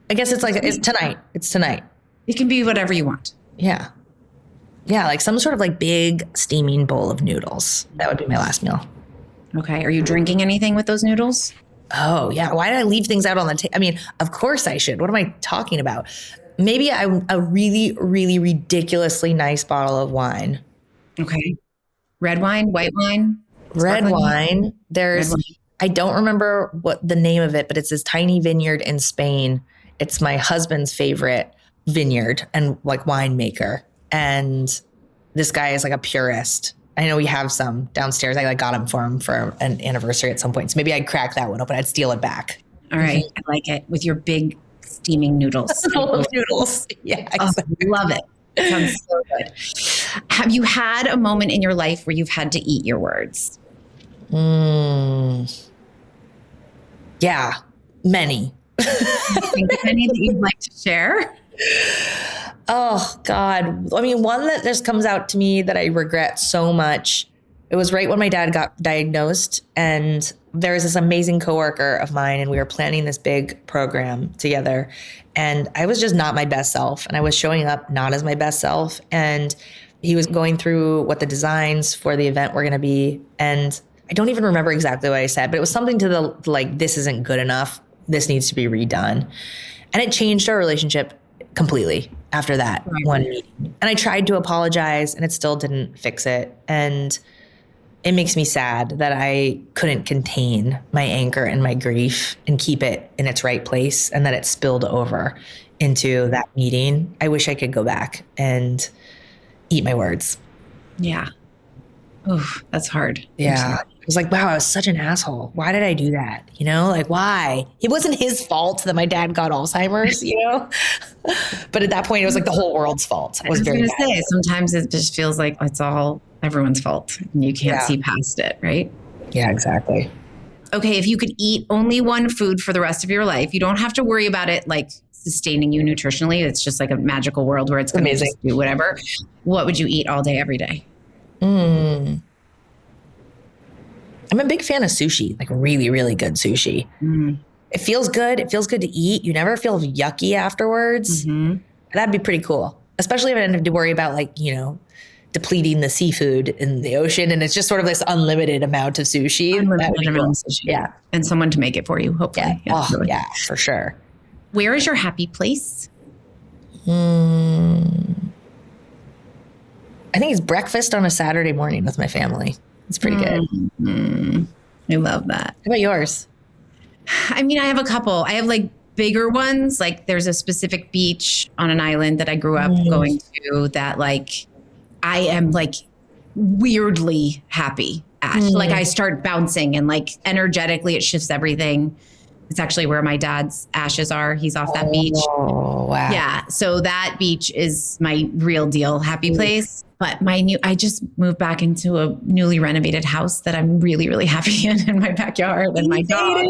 I guess it's tonight. It's tonight. It can be whatever you want. Yeah. Yeah, like some sort of like big steaming bowl of noodles. That would be my last meal. Okay. Are you drinking anything with those noodles? Oh, yeah. Why did I leave things out on the table? I mean, of course I should. What am I talking about? Maybe a really, really ridiculously nice bottle of wine. Okay. Red wine, white wine? Red wine. There's, Red wine. I don't remember what the name of it, but it's this tiny vineyard in Spain. It's my husband's favorite vineyard and like winemaker. And this guy is like a purist. I know we have some downstairs. I like got him for him for an anniversary at some point. So maybe I'd crack that one open. I'd steal it back. All right. I like it with your big steaming noodles. Noodles. Yeah. Exactly. Love it. Sounds so good. Have you had a moment in your life where you've had to eat your words? Yeah. Many. Think of any that you'd like to share? Oh God. I mean, one that just comes out to me that I regret so much. It was right when my dad got diagnosed, and there was this amazing coworker of mine, and we were planning this big program together. And I was just not my best self, and I was showing up not as my best self. And he was going through what the designs for the event were going to be. And I don't even remember exactly what I said, but it was something to the like, this isn't good enough. This needs to be redone. And it changed our relationship completely after that one meeting. And I tried to apologize, and it still didn't fix it. And it makes me sad that I couldn't contain my anger and my grief and keep it in its right place, and that it spilled over into that meeting. I wish I could go back and eat my words. Yeah. Oh, that's hard. Yeah. I was like, wow, I was such an asshole. Why did I do that? You know, like why? It wasn't his fault that my dad got Alzheimer's, you know? But at that point, it was like the whole world's fault. I was very going to bad. say, sometimes it just feels like it's all everyone's fault and you can't see past it, right? Yeah, exactly. Okay, if you could eat only one food for the rest of your life, you don't have to worry about it like sustaining you nutritionally. It's just like a magical world where it's going to just do whatever. What would you eat all day, every day? I'm a big fan of sushi, like really, really good sushi. It feels good. It feels good to eat. You never feel yucky afterwards. That'd be pretty cool, especially if I didn't have to worry about like, you know, depleting the seafood in the ocean. And it's just sort of this unlimited amount of sushi. Unlimited amount of sushi. Yeah. And someone to make it for you, hopefully. Yeah. Oh, yeah, for sure. Where is your happy place? I think it's breakfast on a Saturday morning with my family. It's pretty good. I love that. How about yours? I mean, I have a couple. I have like bigger ones. Like there's a specific beach on an island that I grew up going to that like I am like weirdly happy at. Like I start bouncing and like energetically it shifts everything. It's actually where my dad's ashes are. He's off that beach. Oh, wow. Yeah. So that beach is my real deal happy place. But I just moved back into a newly renovated house that I'm really, really happy in my backyard and my dog.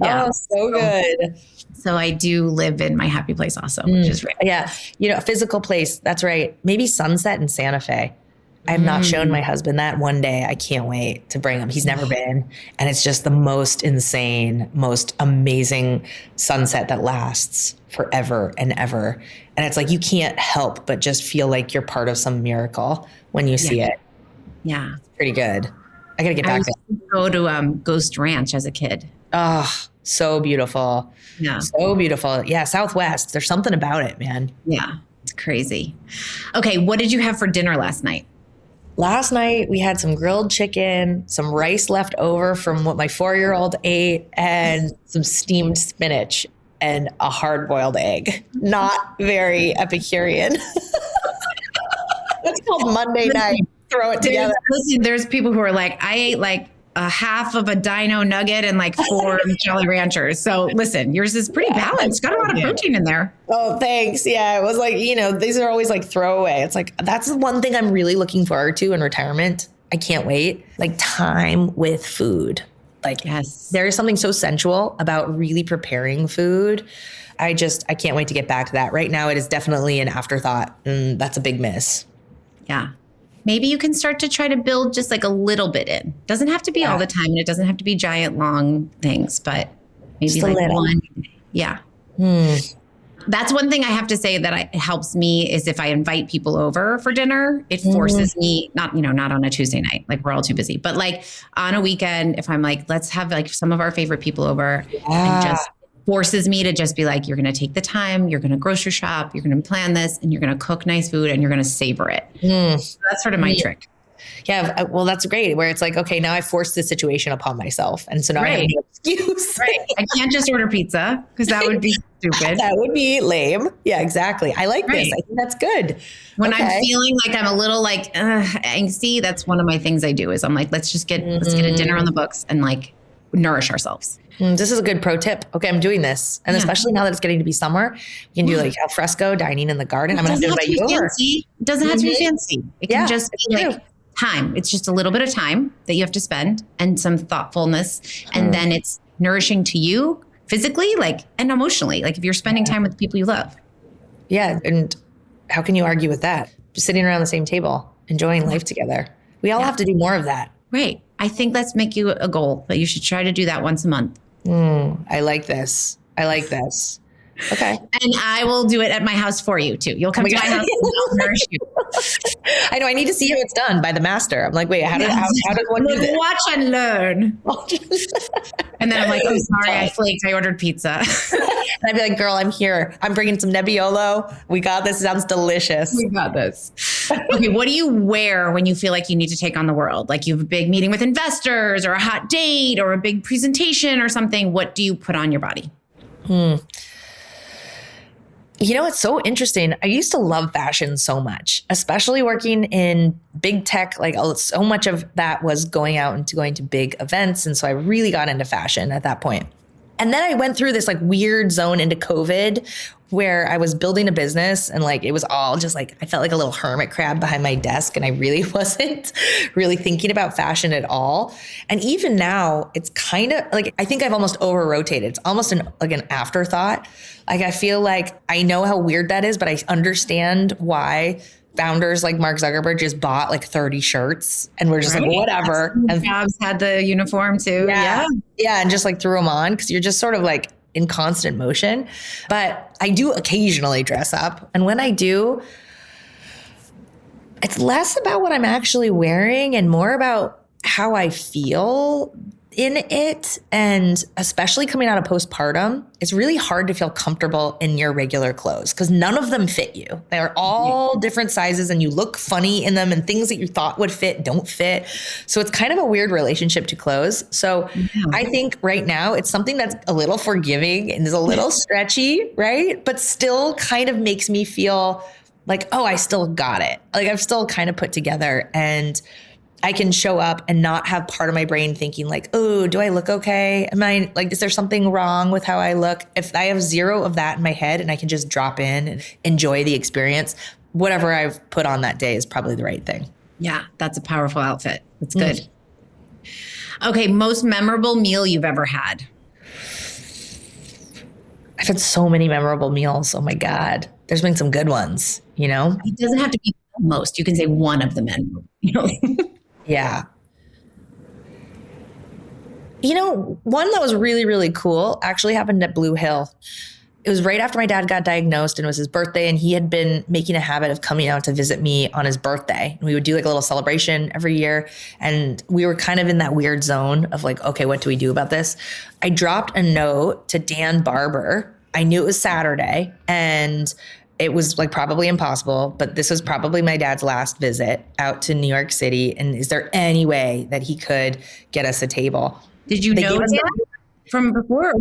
Yeah. Oh, so good. So I do live in my happy place also, which is great. Yeah. You know, a physical place. That's right. Maybe sunset in Santa Fe. I have not shown my husband that. One day. I can't wait to bring him. He's never been. And it's just the most insane, most amazing sunset that lasts forever and ever. And it's like, you can't help but just feel like you're part of some miracle when you see it. Yeah. It's pretty good. I got to get back there. I used to go to Ghost Ranch as a kid. Oh, so beautiful. Yeah. So beautiful. Yeah. Southwest. There's something about it, man. Yeah. It's crazy. Okay. What did you have for dinner last night? Last night we had some grilled chicken, some rice left over from what my 4-year-old ate, and some steamed spinach and a hard-boiled egg. Not very Epicurean. That's called Monday night. Throw it together. There's people who are like, I ate like a half of a dino nugget and like 4 Jolly Ranchers. So listen, yours is pretty balanced. Got a lot of protein in there. Oh, thanks. Yeah, it was like, you know, these are always like throwaway. It's like, that's the one thing I'm really looking forward to in retirement. I can't wait. Like time with food. Like, yes, there is something so sensual about really preparing food. I can't wait to get back to that. Right now, it is definitely an afterthought, and that's a big miss. Yeah. Maybe you can start to try to build just like a little bit in. Doesn't have to be all the time, and it doesn't have to be giant, long things, but maybe just like one. Yeah. That's one thing I have to say that helps me is if I invite people over for dinner, it forces me, not on a Tuesday night, like we're all too busy, but like on a weekend, if I'm like, let's have like some of our favorite people over, and just forces me to just be like, you're going to take the time, you're going to grocery shop, you're going to plan this, and you're going to cook nice food, and you're going to savor it. So that's sort of my trick. Yeah. Well, that's great. Where it's like, okay, now I forced the situation upon myself. And so now I have no excuse. Right. I can't just order pizza because that would be stupid. That would be lame. Yeah, exactly. I like this. I think that's good. When I'm feeling like I'm a little like angsty, that's one of my things I do is I'm like, let's get a dinner on the books and like nourish ourselves. This is a good pro tip. Okay, I'm doing this. And especially now that it's getting to be summer, we can do like al fresco dining in the garden. I'm going to have to invite you over. It doesn't have to be fancy. It can just be like time. It's just a little bit of time that you have to spend and some thoughtfulness. And then it's nourishing to you physically, like, and emotionally. Like if you're spending time with the people you love. Yeah. And how can you argue with that? Just sitting around the same table, enjoying life together. We all have to do more of that. Right. I think let's make you a goal that you should try to do that once a month. I like this. Okay. And I will do it at my house for you too. You'll come to my house and I'll nourish you. I know. I need to see how it's done by the master. I'm like, wait, how does one do this? Watch and learn. And then I'm like, oh, sorry, I flaked. I ordered pizza. And I'd be like, girl, I'm here. I'm bringing some Nebbiolo. We got this. It sounds delicious. We got this. Okay. What do you wear when you feel like you need to take on the world? Like you have a big meeting with investors or a hot date or a big presentation or something. What do you put on your body? You know, it's so interesting. I used to love fashion so much, especially working in big tech. Like so much of that was going out and going to big events. And so I really got into fashion at that point. And then I went through this like weird zone into COVID where I was building a business and like it was all just like I felt like a little hermit crab behind my desk and I really wasn't really thinking about fashion at all. And even now it's kind of like I think I've almost over rotated. It's almost an afterthought. Like I feel like I know how weird that is, but I understand why founders like Mark Zuckerberg just bought like 30 shirts and we're just like, whatever. And Jobs had the uniform too. Yeah. And just like threw them on because you're just sort of like in constant motion. But I do occasionally dress up. And when I do, it's less about what I'm actually wearing and more about how I feel in it. And especially coming out of postpartum, it's really hard to feel comfortable in your regular clothes because none of them fit you. They're all different sizes and you look funny in them and things that you thought would fit don't fit. So it's kind of a weird relationship to clothes. So I think right now it's something that's a little forgiving and is a little stretchy, right? But still kind of makes me feel like, oh, I still got it. Like I've still kind of put together and I can show up and not have part of my brain thinking like, oh, do I look okay? Am I like, is there something wrong with how I look? If I have zero of that in my head and I can just drop in and enjoy the experience, whatever I've put on that day is probably the right thing. Yeah, that's a powerful outfit. That's good. Okay, most memorable meal you've ever had? I've had so many memorable meals. Oh my God. There's been some good ones, you know? It doesn't have to be most. You can say one of the memorable, you know? Yeah. You know, one that was really, really cool actually happened at Blue Hill. It was right after my dad got diagnosed and it was his birthday and he had been making a habit of coming out to visit me on his birthday. And we would do like a little celebration every year. And we were kind of in that weird zone of like, okay, what do we do about this? I dropped a note to Dan Barber. I knew it was Saturday and it was like probably impossible, but this was probably my dad's last visit out to New York City. And is there any way that he could get us a table? Did you know Dan from before?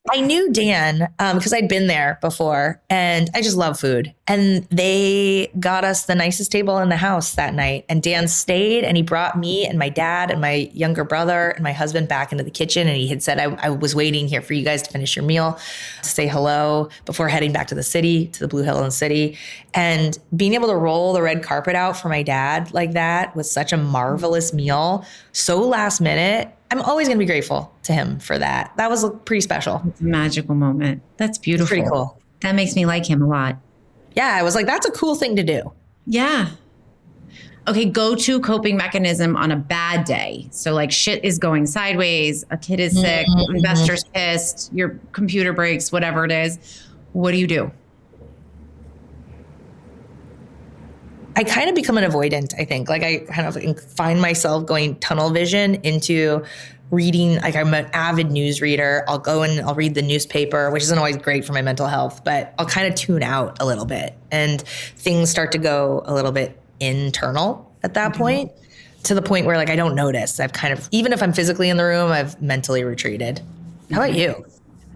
I knew Dan because I'd been there before and I just love food. And they got us the nicest table in the house that night. And Dan stayed and he brought me and my dad and my younger brother and my husband back into the kitchen. And he had said, I was waiting here for you guys to finish your meal, to say hello before heading back to the city, to the Blue Hill in the city. And being able to roll the red carpet out for my dad like that was such a marvelous meal. So last minute. I'm always going to be grateful to him for that. That was pretty special. It's a magical moment. That's beautiful. It's pretty cool. That makes me like him a lot. Yeah, I was like, that's a cool thing to do. Yeah. Okay, go-to coping mechanism on a bad day. So like shit is going sideways, a kid is sick, investor's pissed, your computer breaks, whatever it is. What do you do? I kind of become an avoidant, I think. Like I kind of find myself going tunnel vision into reading. Like I'm an avid news reader. I'll go and I'll read the newspaper, which isn't always great for my mental health, but I'll kind of tune out a little bit and things start to go a little bit internal at that point, to the point where like I don't notice. I've kind of, even if I'm physically in the room, I've mentally retreated. How about you?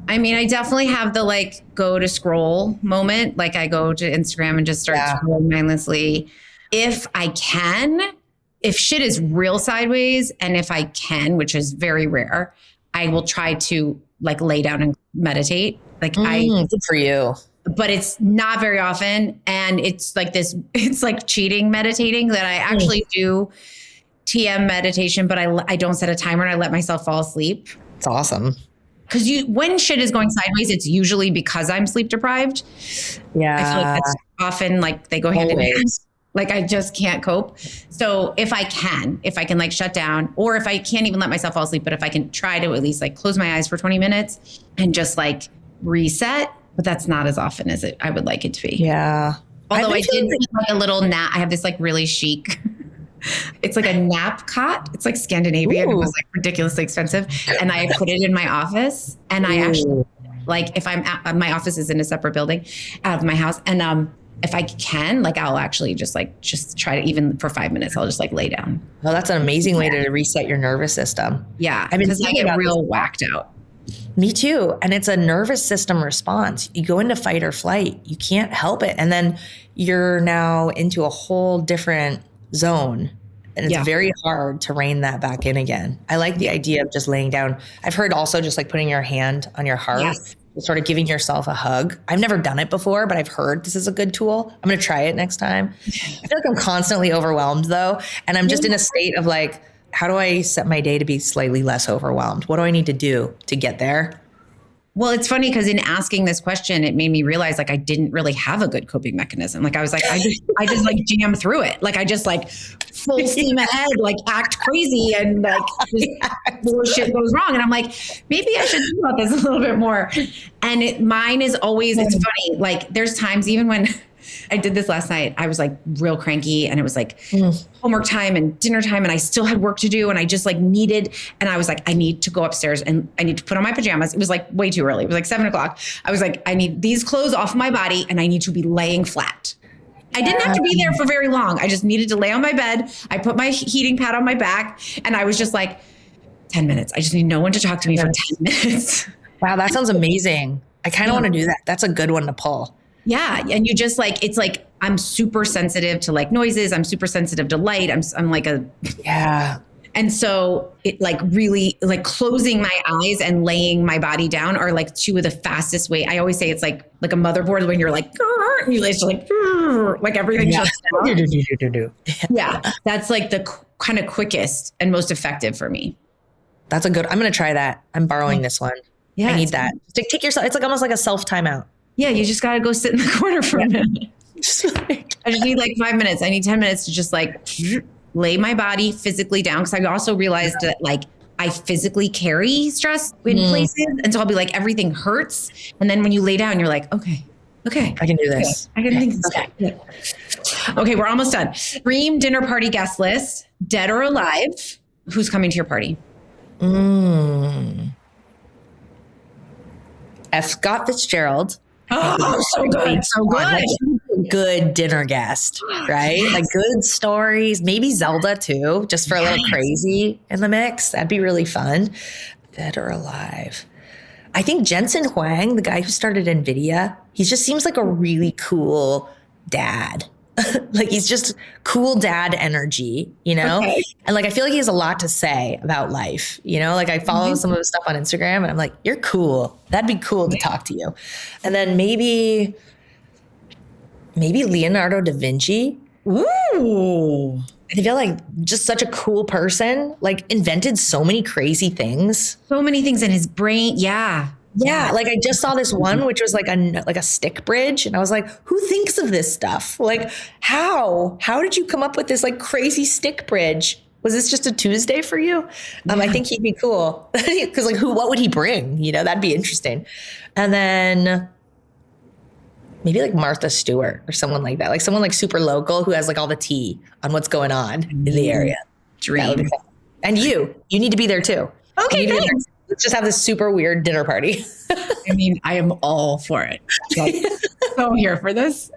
I mean, I definitely have the like go to scroll moment. Like I go to Instagram and just start scrolling mindlessly. If I can, if shit is real sideways, and if I can, which is very rare, I will try to like lay down and meditate. Like good for you. But it's not very often. And it's like this, it's like cheating meditating that I actually do TM meditation, but I don't set a timer and I let myself fall asleep. It's awesome. Because when shit is going sideways, it's usually because I'm sleep deprived. Yeah. I feel like that's often like they go hand in hand. Always. Like I just can't cope. So if I can like shut down, or if I can't even let myself fall asleep, but if I can try to at least like close my eyes for 20 minutes and just like reset, but that's not as often as I would like it to be. Yeah. Although I did like a little nap. I have this like really chic, it's like a nap cot. It's like Scandinavian. Ooh. It was like ridiculously expensive. And I put it in my office, and I actually like, if I'm at, my office is in a separate building out of my house. And, if I can, like, I'll actually just try to, even for 5 minutes, I'll just like lay down. Well, that's an amazing way to reset your nervous system. Yeah. Because I get real whacked out. Me too. And it's a nervous system response. You go into fight or flight. You can't help it. And then you're now into a whole different zone. And it's very hard to rein that back in again. I like the idea of just laying down. I've heard also just like putting your hand on your heart. Yes. Sort of giving yourself a hug. I've never done it before, but I've heard this is a good tool. I'm going to try it next time. I feel like I'm constantly overwhelmed though. And I'm just in a state of like, how do I set my day to be slightly less overwhelmed? What do I need to do to get there? Well, it's funny because in asking this question, it made me realize like I didn't really have a good coping mechanism. Like I was like, I just like jam through it. Like I just like full steam ahead, like act crazy, and like bullshit goes wrong. And I'm like, maybe I should think about this a little bit more. And mine is always, it's funny. Like there's times even when I did this last night, I was like real cranky, and it was like homework time and dinner time, and I still had work to do, and I just like needed, and I was like, I need to go upstairs and I need to put on my pajamas. It was like way too early. It was like 7:00. I was like, I need these clothes off my body, and I need to be laying flat. I didn't have to be there for very long. I just needed to lay on my bed. I put my heating pad on my back, and I was just like, 10 minutes. I just need no one to talk to me for 10 minutes. Wow, that sounds amazing. I kind of want to do that. That's a good one to pull. Yeah. And you just like, it's like, I'm super sensitive to like noises. I'm super sensitive to light. I'm like and so it like really like closing my eyes and laying my body down are like two of the fastest way. I always say it's like a motherboard when you're like, and you just like everything shuts down. Yeah. That's like the kind of quickest and most effective for me. That's a good, I'm going to try that. I'm borrowing this one. Yeah. I need that. Take yourself. It's like almost like a self timeout. Yeah, you just got to go sit in the corner for a minute. I just need like 5 minutes. I need 10 minutes to just like lay my body physically down. Because I also realized that like I physically carry stress in places. And so I'll be like, everything hurts. And then when you lay down, you're like, okay, I can do this. I can think this. Okay, we're almost done. Dream dinner party guest list, dead or alive. Who's coming to your party? F. Scott Fitzgerald. Oh, so good. So good. Like, good dinner guest, right? Like good stories, maybe Zelda too, just for a little crazy in the mix. That'd be really fun. Dead or alive. I think Jensen Huang, the guy who started NVIDIA, he just seems like a really cool dad. Like he's just cool dad energy, you know? Okay. And like, I feel like he has a lot to say about life, you know? Like I follow some of his stuff on Instagram and I'm like, you're cool. That'd be cool to talk to you. And then maybe Leonardo da Vinci. Ooh. I feel like just such a cool person, like invented so many crazy things. So many things in his brain. Yeah. Yeah, like I just saw this one, which was like a stick bridge. And I was like, who thinks of this stuff? Like, how did you come up with this like crazy stick bridge? Was this just a Tuesday for you? I think he'd be cool. Because like what would he bring? You know, that'd be interesting. And then maybe like Martha Stewart or someone like that. Like someone like super local who has like all the tea on what's going on in the area. Dream. And you need to be there too. Okay, thanks. Let's just have this super weird dinner party. I mean, I am all for it. So here for this.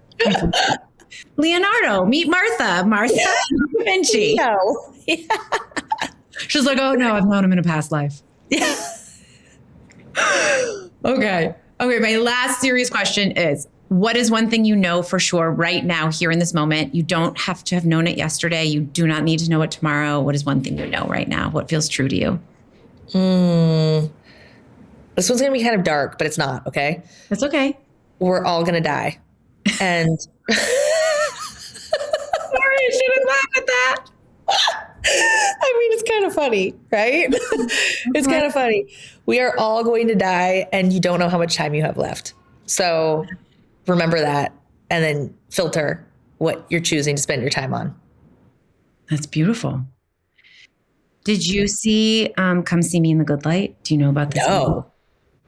Leonardo, meet Martha. Martha Da Vinci. No. Yeah. She's like, oh no, I've known him in a past life. Yeah. Okay, my last serious question is, what is one thing you know for sure right now, here in this moment? You don't have to have known it yesterday. You do not need to know it tomorrow. What is one thing you know right now? What feels true to you? This one's going to be kind of dark, but it's not, okay? That's okay. We're all going to die. And sorry, I shouldn't laugh at that. I mean, it's kind of funny, right? It's kind of funny. We are all going to die and you don't know how much time you have left. So remember that and then filter what you're choosing to spend your time on. That's beautiful. Did you see Come See Me in the Good Light? Do you know about this? No. Movie?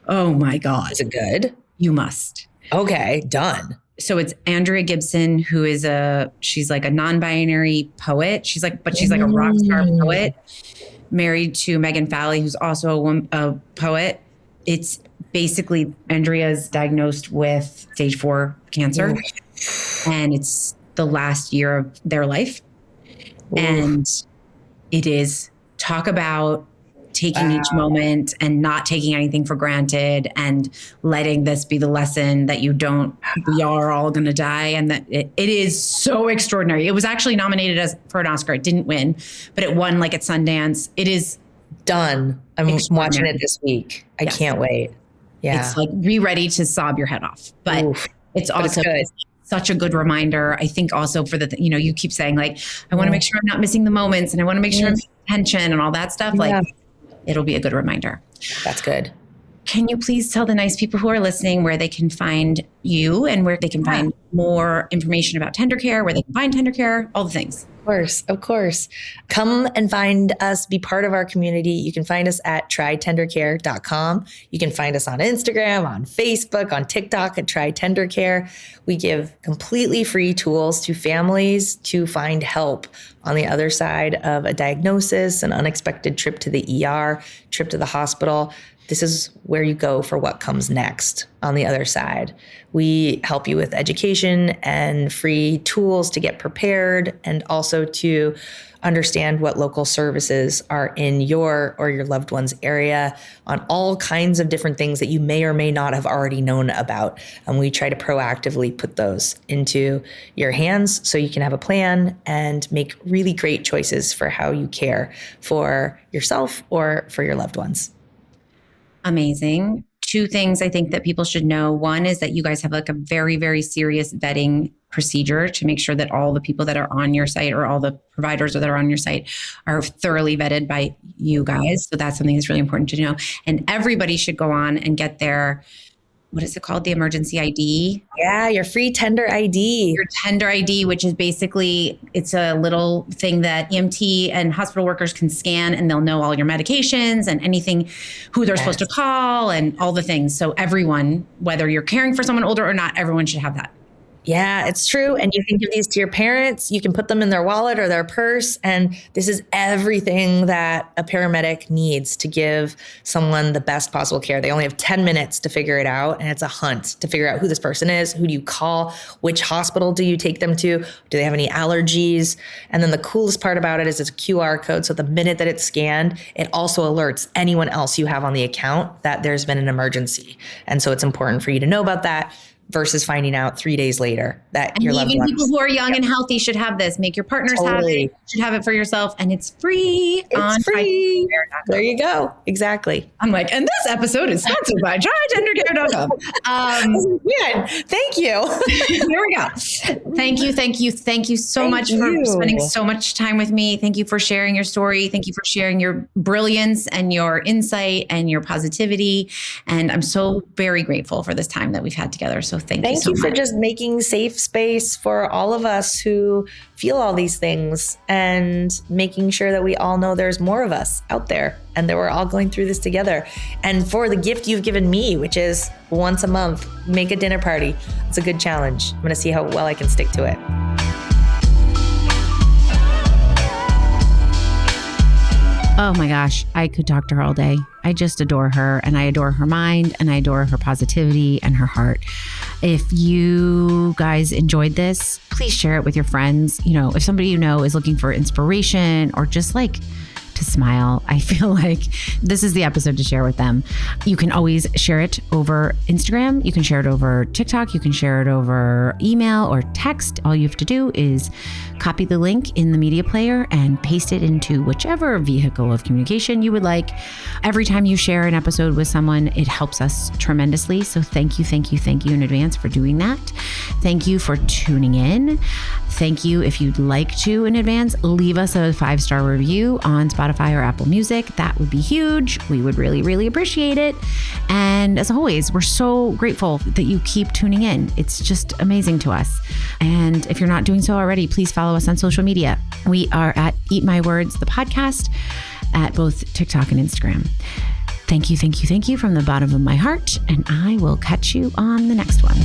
Oh my God. Is it good? You must. Okay, done. So it's Andrea Gibson, who is she's like a non-binary poet. She's like a rock star poet, married to Megan Falley, who's also a poet. It's basically Andrea's diagnosed with stage 4 cancer, and it's the last year of their life. Ooh. And it is talk about taking each moment and not taking anything for granted and letting this be the lesson that we are all going to die. And that it is so extraordinary. It was actually nominated for an Oscar. It didn't win, but it won like at Sundance. It is done. I'm watching it this week. I can't wait. Yeah. It's like be ready to sob your head off, but it's also such a good reminder. I think also for you keep saying like, I want to make sure I'm not missing the moments and I want to make sure I'm paying attention and all that stuff. Like it'll be a good reminder. That's good. Can you please tell the nice people who are listening where they can find you and where they can find more information about tendercare, where they can find tendercare, all the things? Of course. Come and find us, be part of our community. You can find us at trytendercare.com. You can find us on Instagram, on Facebook, on TikTok at Try Tendercare. We give completely free tools to families to find help on the other side of a diagnosis, an unexpected trip to the ER, trip to the hospital. This is where you go for what comes next on the other side. We help you with education and free tools to get prepared and also to understand what local services are in your or your loved one's area on all kinds of different things that you may or may not have already known about. And we try to proactively put those into your hands so you can have a plan and make really great choices for how you care for yourself or for your loved ones. Amazing. 2 things I think that people should know. One is that you guys have like a very, very serious vetting procedure to make sure that all the people that are on your site or all the providers that are on your site are thoroughly vetted by you guys. So that's something that's really important to know. And everybody should go on and get their, what is it called? The emergency ID? Yeah, your free tender ID. Your tender ID, which is basically, it's a little thing that EMT and hospital workers can scan and they'll know all your medications and anything, who they're supposed to call and all the things. So everyone, whether you're caring for someone older or not, everyone should have that. Yeah, it's true. And you can give these to your parents. You can put them in their wallet or their purse. And this is everything that a paramedic needs to give someone the best possible care. They only have 10 minutes to figure it out. And it's a hunt to figure out who this person is. Who do you call? Which hospital do you take them to? Do they have any allergies? And then the coolest part about it is it's a QR code. So the minute that it's scanned, it also alerts anyone else you have on the account that there's been an emergency. And so it's important for you to know about that, versus finding out 3 days later that your loved ones. Even people who are young and healthy should have this. Make your partners have it. You should have it for yourself. And it's free. It's free. There you go. Exactly. I'm like, and this episode is sponsored by trytendercare.com. Thank you. Here we go. Thank you so much for spending so much time with me. Thank you for sharing your story. Thank you for sharing your brilliance and your insight and your positivity. And I'm so very grateful for this time that we've had together. So thank you so much. For just making safe space for all of us who feel all these things and making sure that we all know there's more of us out there and that we're all going through this together. And for the gift you've given me, which is once a month, make a dinner party. It's a good challenge. I'm going to see how well I can stick to it. Oh my gosh, I could talk to her all day. I just adore her, and I adore her mind, and I adore her positivity and her heart. If you guys enjoyed this, please share it with your friends. You know, if somebody you know is looking for inspiration or just like to smile, I feel like this is the episode to share with them. You can always share it over Instagram. You can share it over TikTok. You can share it over email or text. All you have to do is copy the link in the media player and paste it into whichever vehicle of communication you would like. Every time you share an episode with someone, it helps us tremendously. So thank you in advance for doing that. Thank you for tuning in. Thank you. If you'd like to in advance, leave us a 5-star review on Spotify or Apple Music. That would be huge. We would really, really appreciate it. And as always, we're so grateful that you keep tuning in. It's just amazing to us. And if you're not doing so already, please follow us on social media. We are at Eat My Words, the podcast, at both TikTok and Instagram. Thank you, thank you, thank you from the bottom of my heart. And I will catch you on the next one.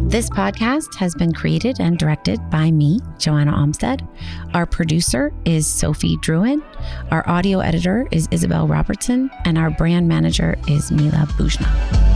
This podcast has been created and directed by me, Joanna Olmstead. Our producer is Sophie Druin. Our audio editor is Isabel Robertson. And our brand manager is Mila Bujna.